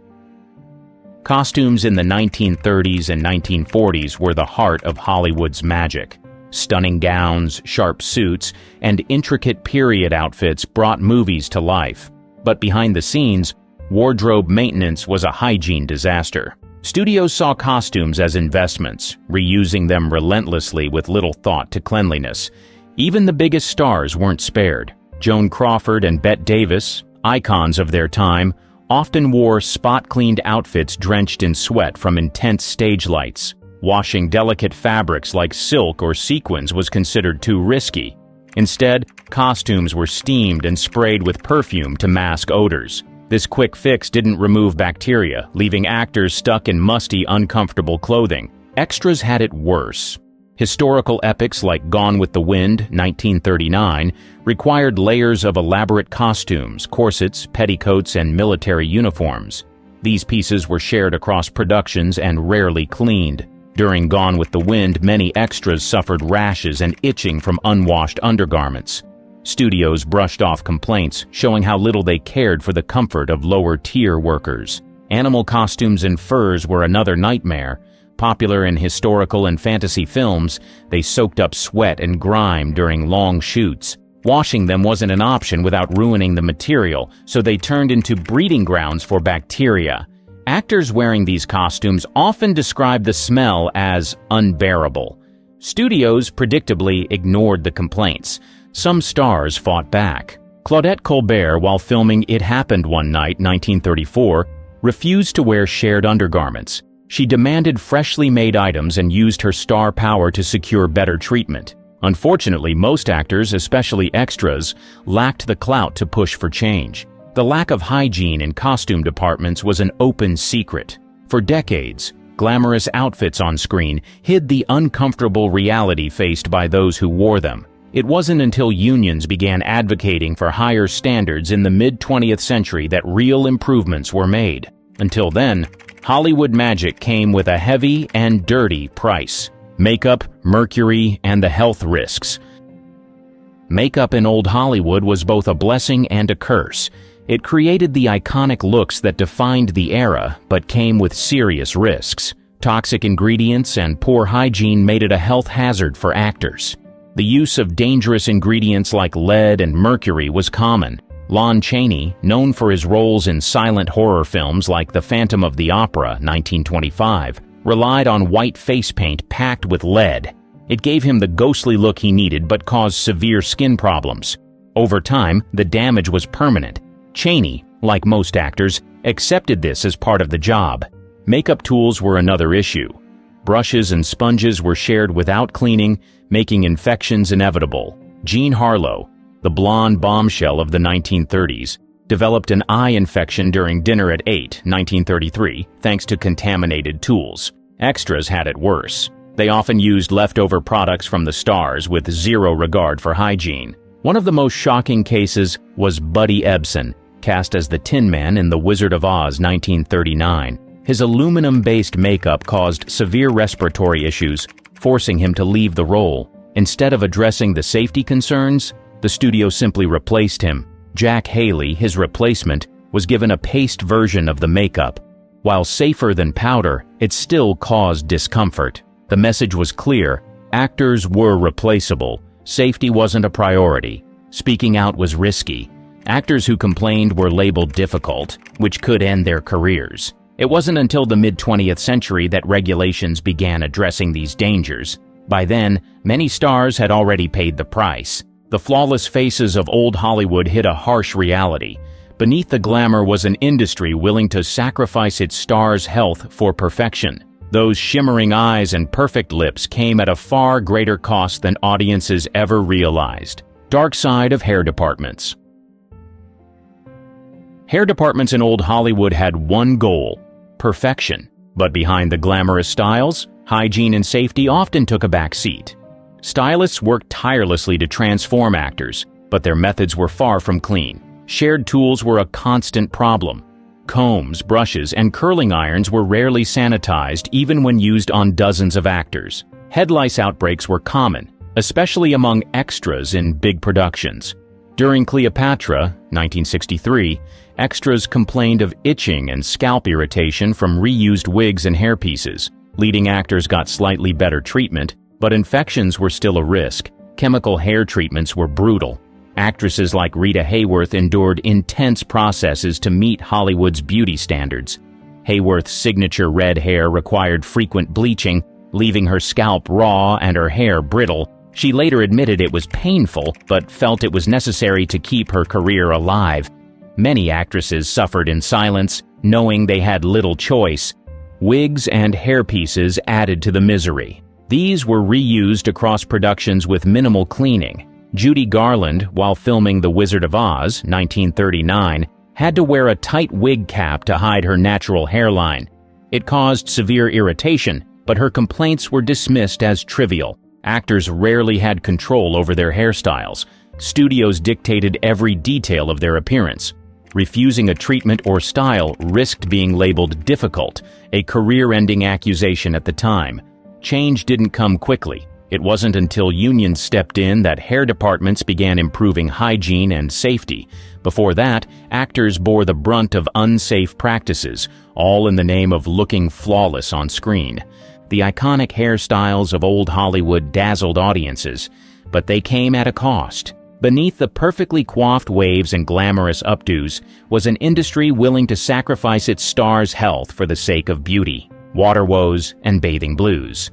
Costumes in the 1930s and 1940s were the heart of Hollywood's magic. Stunning gowns, sharp suits, and intricate period outfits brought movies to life. But behind the scenes, wardrobe maintenance was a hygiene disaster. Studios saw costumes as investments, reusing them relentlessly with little thought to cleanliness. Even the biggest stars weren't spared. Joan Crawford and Bette Davis, icons of their time, often wore spot-cleaned outfits drenched in sweat from intense stage lights. Washing delicate fabrics like silk or sequins was considered too risky. Instead, costumes were steamed and sprayed with perfume to mask odors. This quick fix didn't remove bacteria, leaving actors stuck in musty, uncomfortable clothing. Extras had it worse. Historical epics like Gone with the Wind, 1939, required layers of elaborate costumes, corsets, petticoats, and military uniforms. These pieces were shared across productions and rarely cleaned. During Gone with the Wind, many extras suffered rashes and itching from unwashed undergarments. Studios brushed off complaints, showing how little they cared for the comfort of lower-tier workers. Animal costumes and furs were another nightmare. Popular in historical and fantasy films, they soaked up sweat and grime during long shoots. Washing them wasn't an option without ruining the material, so they turned into breeding grounds for bacteria. Actors wearing these costumes often described the smell as unbearable. Studios predictably ignored the complaints. Some stars fought back. Claudette Colbert, while filming It Happened One Night, 1934, refused to wear shared undergarments. She demanded freshly made items and used her star power to secure better treatment. Unfortunately, most actors, especially extras, lacked the clout to push for change. The lack of hygiene in costume departments was an open secret. For decades, glamorous outfits on screen hid the uncomfortable reality faced by those who wore them. It wasn't until unions began advocating for higher standards in the mid-20th century that real improvements were made. Until then, Hollywood magic came with a heavy and dirty price: makeup, mercury, and the health risks. Makeup in old Hollywood was both a blessing and a curse. It created the iconic looks that defined the era, but came with serious risks. Toxic ingredients and poor hygiene made it a health hazard for actors. The use of dangerous ingredients like lead and mercury was common. Lon Chaney, known for his roles in silent horror films like The Phantom of the Opera, 1925, relied on white face paint packed with lead. It gave him the ghostly look he needed but caused severe skin problems. Over time, the damage was permanent. Chaney, like most actors, accepted this as part of the job. Makeup tools were another issue. Brushes and sponges were shared without cleaning, making infections inevitable. Jean Harlow, the blonde bombshell of the 1930s, developed an eye infection during Dinner at 8, 1933, thanks to contaminated tools. Extras had it worse. They often used leftover products from the stars with zero regard for hygiene. One of the most shocking cases was Buddy Ebsen, cast as the Tin Man in The Wizard of Oz, 1939. His aluminum-based makeup caused severe respiratory issues, forcing him to leave the role. Instead of addressing the safety concerns, the studio simply replaced him. Jack Haley, his replacement, was given a paste version of the makeup. While safer than powder, it still caused discomfort. The message was clear: actors were replaceable. Safety wasn't a priority. Speaking out was risky. Actors who complained were labeled difficult, which could end their careers. It wasn't until the mid-20th century that regulations began addressing these dangers. By then, many stars had already paid the price. The flawless faces of old Hollywood hid a harsh reality. Beneath the glamour was an industry willing to sacrifice its stars' health for perfection. Those shimmering eyes and perfect lips came at a far greater cost than audiences ever realized. Dark side of hair departments. Hair departments in old Hollywood had one goal: perfection. But behind the glamorous styles, hygiene and safety often took a back seat. Stylists worked tirelessly to transform actors, but their methods were far from clean. Shared tools were a constant problem. Combs, brushes, and curling irons were rarely sanitized even when used on dozens of actors. Head lice outbreaks were common, especially among extras in big productions. During Cleopatra, 1963, extras complained of itching and scalp irritation from reused wigs and hairpieces. Leading actors got slightly better treatment, but infections were still a risk. Chemical hair treatments were brutal. Actresses like Rita Hayworth endured intense processes to meet Hollywood's beauty standards. Hayworth's signature red hair required frequent bleaching, leaving her scalp raw and her hair brittle. She later admitted it was painful, but felt it was necessary to keep her career alive. Many actresses suffered in silence, knowing they had little choice. Wigs and hairpieces added to the misery. These were reused across productions with minimal cleaning. Judy Garland, while filming The Wizard of Oz, 1939, had to wear a tight wig cap to hide her natural hairline. It caused severe irritation, but her complaints were dismissed as trivial. Actors rarely had control over their hairstyles. Studios dictated every detail of their appearance. Refusing a treatment or style risked being labeled difficult, a career-ending accusation at the time. Change didn't come quickly. It wasn't until unions stepped in that hair departments began improving hygiene and safety. Before that, actors bore the brunt of unsafe practices, all in the name of looking flawless on screen. The iconic hairstyles of old Hollywood dazzled audiences, but they came at a cost. Beneath the perfectly coiffed waves and glamorous updos was an industry willing to sacrifice its stars' health for the sake of beauty, water woes, and bathing blues.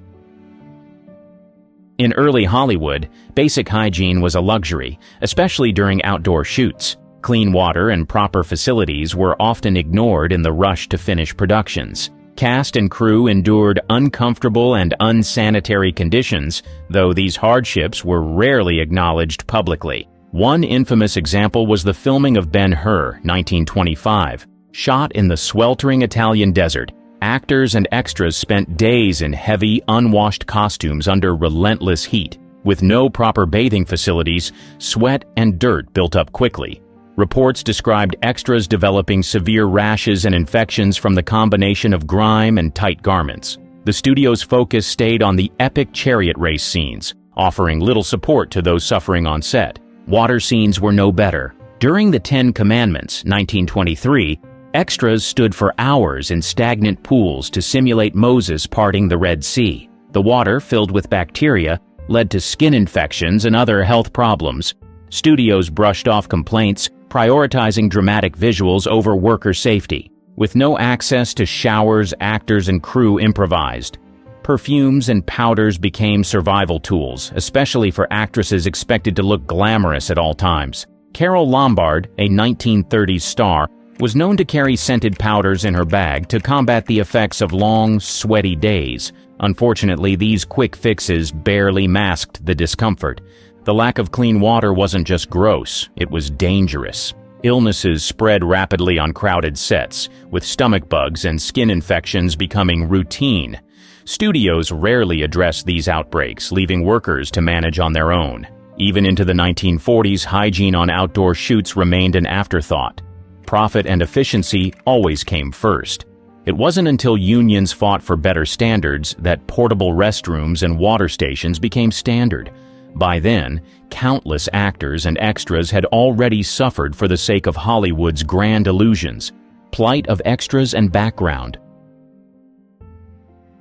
In early Hollywood, basic hygiene was a luxury, especially during outdoor shoots. Clean water and proper facilities were often ignored in the rush to finish productions. Cast and crew endured uncomfortable and unsanitary conditions, though these hardships were rarely acknowledged publicly. One infamous example was the filming of Ben-Hur, 1925. Shot in the sweltering Italian desert, actors and extras spent days in heavy, unwashed costumes under relentless heat. With no proper bathing facilities, sweat and dirt built up quickly. Reports described extras developing severe rashes and infections from the combination of grime and tight garments. The studio's focus stayed on the epic chariot race scenes, offering little support to those suffering on set. Water scenes were no better. During the 10 Commandments, 1923, extras stood for hours in stagnant pools to simulate Moses parting the Red Sea. The water, filled with bacteria, led to skin infections and other health problems. Studios brushed off complaints, prioritizing dramatic visuals over worker safety. With no access to showers, actors and crew improvised. Perfumes and powders became survival tools, especially for actresses expected to look glamorous at all times. Carole Lombard, a 1930s star, was known to carry scented powders in her bag to combat the effects of long, sweaty days. Unfortunately, these quick fixes barely masked the discomfort. The lack of clean water wasn't just gross, it was dangerous. Illnesses spread rapidly on crowded sets, with stomach bugs and skin infections becoming routine. Studios rarely addressed these outbreaks, leaving workers to manage on their own. Even into the 1940s, hygiene on outdoor shoots remained an afterthought. Profit and efficiency always came first. It wasn't until unions fought for better standards that portable restrooms and water stations became standard. By then, countless actors and extras had already suffered for the sake of Hollywood's grand illusions. Plight of extras and background.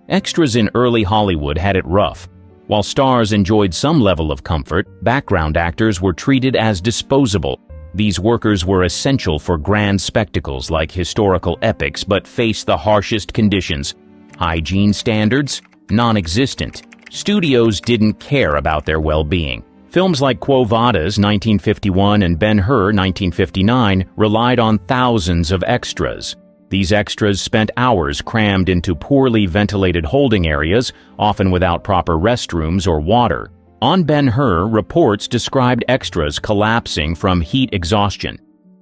Extras in early Hollywood had it rough. While stars enjoyed some level of comfort, background actors were treated as disposable. These workers were essential for grand spectacles like historical epics, but faced the harshest conditions. Hygiene standards? Non-existent. Studios didn't care about their well-being. Films like Quo Vadis 1951 and Ben-Hur 1959 relied on thousands of extras. These extras spent hours crammed into poorly ventilated holding areas, often without proper restrooms or water. On Ben-Hur, reports described extras collapsing from heat exhaustion.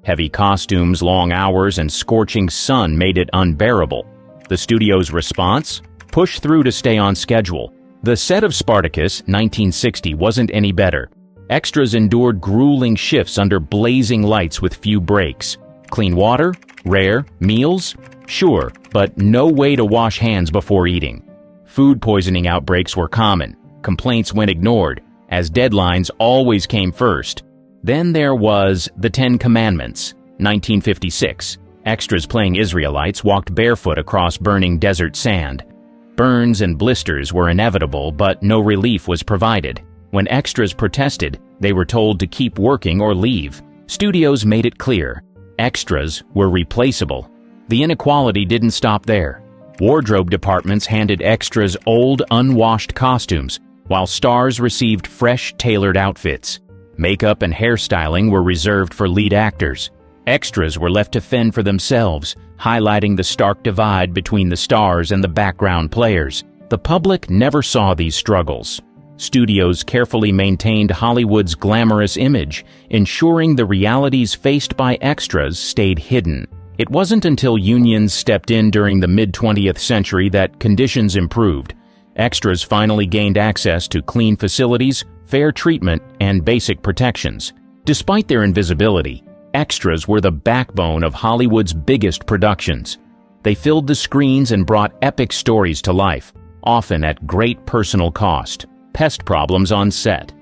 Heavy costumes, long hours, and scorching sun made it unbearable. The studio's response? Push through to stay on schedule. The set of Spartacus, 1960, wasn't any better. Extras endured grueling shifts under blazing lights with few breaks. Clean water? Rare. Meals? Sure, but no way to wash hands before eating. Food poisoning outbreaks were common. Complaints went ignored, as deadlines always came first. Then there was the 10 Commandments, 1956. Extras playing Israelites walked barefoot across burning desert sand. Burns and blisters were inevitable, but no relief was provided. When extras protested, they were told to keep working or leave. Studios made it clear. Extras were replaceable. The inequality didn't stop there. Wardrobe departments handed extras old, unwashed costumes, while stars received fresh, tailored outfits. Makeup and hairstyling were reserved for lead actors. Extras were left to fend for themselves, highlighting the stark divide between the stars and the background players. The public never saw these struggles. Studios carefully maintained Hollywood's glamorous image, ensuring the realities faced by extras stayed hidden. It wasn't until unions stepped in during the mid-20th century that conditions improved. Extras finally gained access to clean facilities, fair treatment, and basic protections. Despite their invisibility, extras were the backbone of Hollywood's biggest productions. They filled the screens and brought epic stories to life, often at great personal cost. Pest problems on set.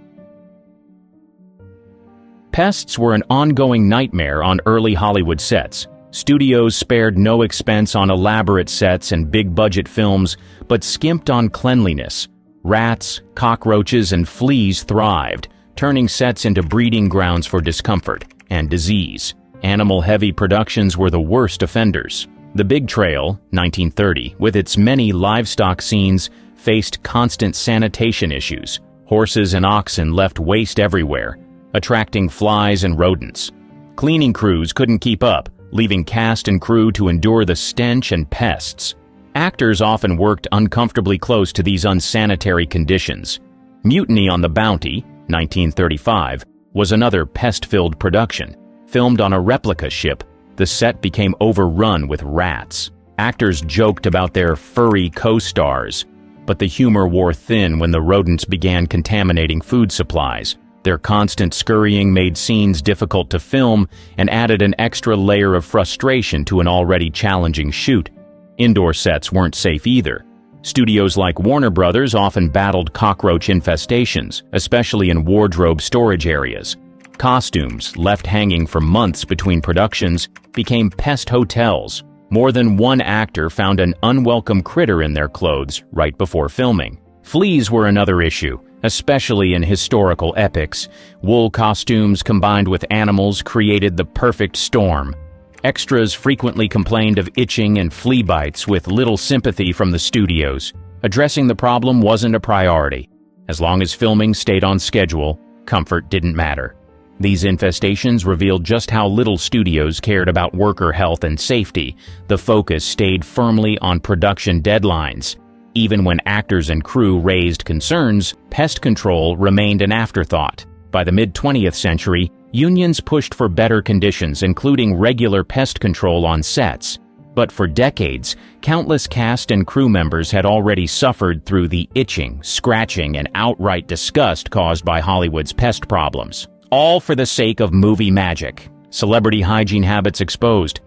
Pests were an ongoing nightmare on early Hollywood sets. Studios spared no expense on elaborate sets and big-budget films, but skimped on cleanliness. Rats, cockroaches, and fleas thrived, turning sets into breeding grounds for discomfort and disease. Animal-heavy productions were the worst offenders. The Big Trail, 1930, with its many livestock scenes, faced constant sanitation issues. Horses and oxen left waste everywhere, attracting flies and rodents. Cleaning crews couldn't keep up, leaving cast and crew to endure the stench and pests. Actors often worked uncomfortably close to these unsanitary conditions. Mutiny on the Bounty, 1935, was another pest-filled production. Filmed on a replica ship, the set became overrun with rats. Actors joked about their furry co-stars, but the humor wore thin when the rodents began contaminating food supplies. Their constant scurrying made scenes difficult to film and added an extra layer of frustration to an already challenging shoot. Indoor sets weren't safe either. Studios like Warner Brothers often battled cockroach infestations, especially in wardrobe storage areas. Costumes, left hanging for months between productions, became pest hotels. More than one actor found an unwelcome critter in their clothes right before filming. Fleas were another issue, especially in historical epics. Wool costumes combined with animals created the perfect storm. Extras frequently complained of itching and flea bites with little sympathy from the studios. Addressing the problem wasn't a priority. As long as filming stayed on schedule, comfort didn't matter. These infestations revealed just how little studios cared about worker health and safety. The focus stayed firmly on production deadlines. Even when actors and crew raised concerns, pest control remained an afterthought. By the mid-20th century, unions pushed for better conditions, including regular pest control on sets. But for decades, countless cast and crew members had already suffered through the itching, scratching, and outright disgust caused by Hollywood's pest problems. All for the sake of movie magic. Celebrity hygiene habits exposed.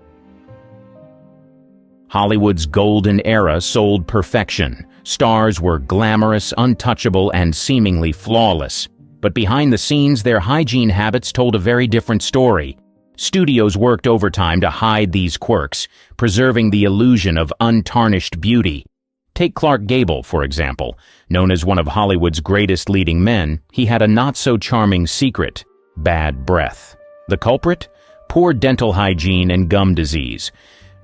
Hollywood's golden era sold perfection. Stars were glamorous, untouchable, and seemingly flawless. But behind the scenes, their hygiene habits told a very different story. Studios worked overtime to hide these quirks, preserving the illusion of untarnished beauty. Take Clark Gable, for example. Known as one of Hollywood's greatest leading men, he had a not-so-charming secret: bad breath. The culprit? Poor dental hygiene and gum disease.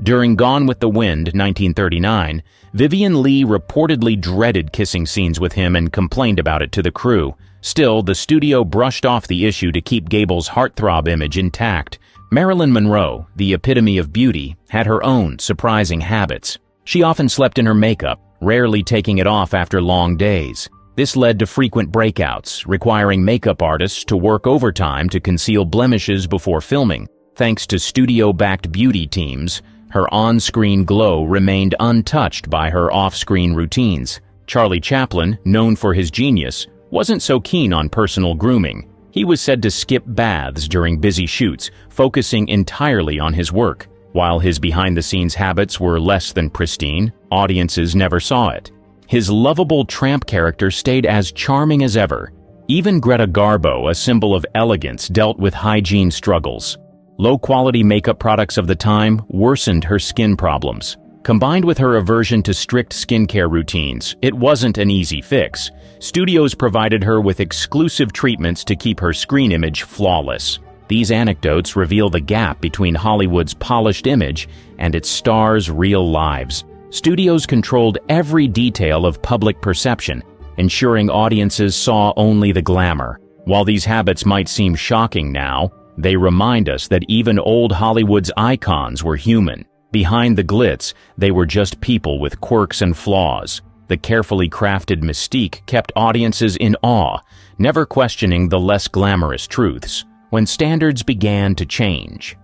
During Gone with the Wind, 1939, Vivien Leigh reportedly dreaded kissing scenes with him and complained about it to the crew. Still, the studio brushed off the issue to keep Gable's heartthrob image intact. Marilyn Monroe, the epitome of beauty, had her own surprising habits. She often slept in her makeup, rarely taking it off after long days. This led to frequent breakouts, requiring makeup artists to work overtime to conceal blemishes before filming. Thanks to studio-backed beauty teams, her on-screen glow remained untouched by her off-screen routines. Charlie Chaplin, known for his genius, wasn't so keen on personal grooming. He was said to skip baths during busy shoots, focusing entirely on his work. While his behind-the-scenes habits were less than pristine, audiences never saw it. His lovable tramp character stayed as charming as ever. Even Greta Garbo, a symbol of elegance, dealt with hygiene struggles. Low-quality makeup products of the time worsened her skin problems. Combined with her aversion to strict skincare routines, it wasn't an easy fix. Studios provided her with exclusive treatments to keep her screen image flawless. These anecdotes reveal the gap between Hollywood's polished image and its stars' real lives. Studios controlled every detail of public perception, ensuring audiences saw only the glamour. While these habits might seem shocking now, they remind us that even old Hollywood's icons were human. Behind the glitz, they were just people with quirks and flaws. The carefully crafted mystique kept audiences in awe, never questioning the less glamorous truths. When standards began to change.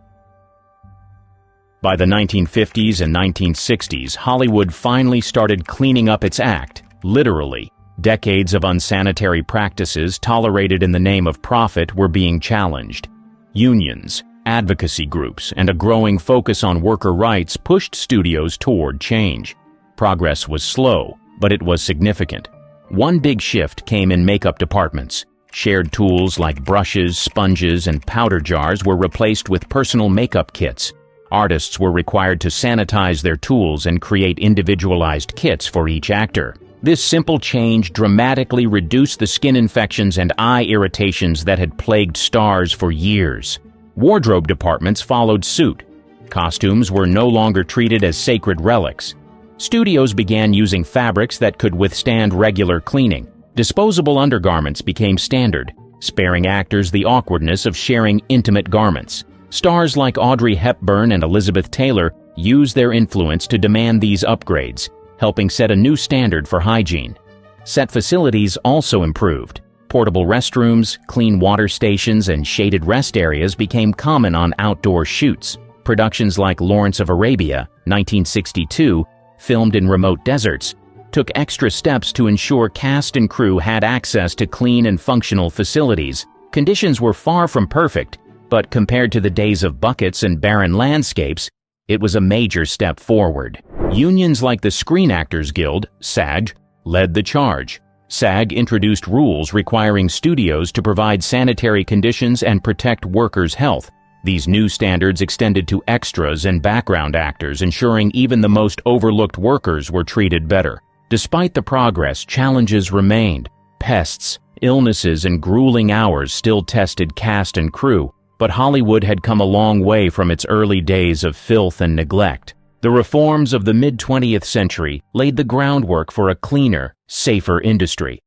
By the 1950s and 1960s, Hollywood finally started cleaning up its act, literally. Decades of unsanitary practices tolerated in the name of profit were being challenged. Unions, advocacy groups, and a growing focus on worker rights pushed studios toward change. Progress was slow, but it was significant. One big shift came in makeup departments. Shared tools like brushes, sponges, and powder jars were replaced with personal makeup kits. Artists were required to sanitize their tools and create individualized kits for each actor. This simple change dramatically reduced the skin infections and eye irritations that had plagued stars for years. Wardrobe departments followed suit. Costumes were no longer treated as sacred relics. Studios began using fabrics that could withstand regular cleaning. Disposable undergarments became standard, sparing actors the awkwardness of sharing intimate garments. Stars like Audrey Hepburn and Elizabeth Taylor used their influence to demand these upgrades, helping set a new standard for hygiene. Set facilities also improved. Portable restrooms, clean water stations, and shaded rest areas became common on outdoor shoots. Productions like Lawrence of Arabia, 1962, filmed in remote deserts, took extra steps to ensure cast and crew had access to clean and functional facilities. Conditions were far from perfect, but compared to the days of buckets and barren landscapes, it was a major step forward. Unions like the Screen Actors Guild, SAG, led the charge. SAG introduced rules requiring studios to provide sanitary conditions and protect workers' health. These new standards extended to extras and background actors, ensuring even the most overlooked workers were treated better. Despite the progress, challenges remained. Pests, illnesses, and grueling hours still tested cast and crew, but Hollywood had come a long way from its early days of filth and neglect. The reforms of the mid-20th century laid the groundwork for a cleaner, safer industry.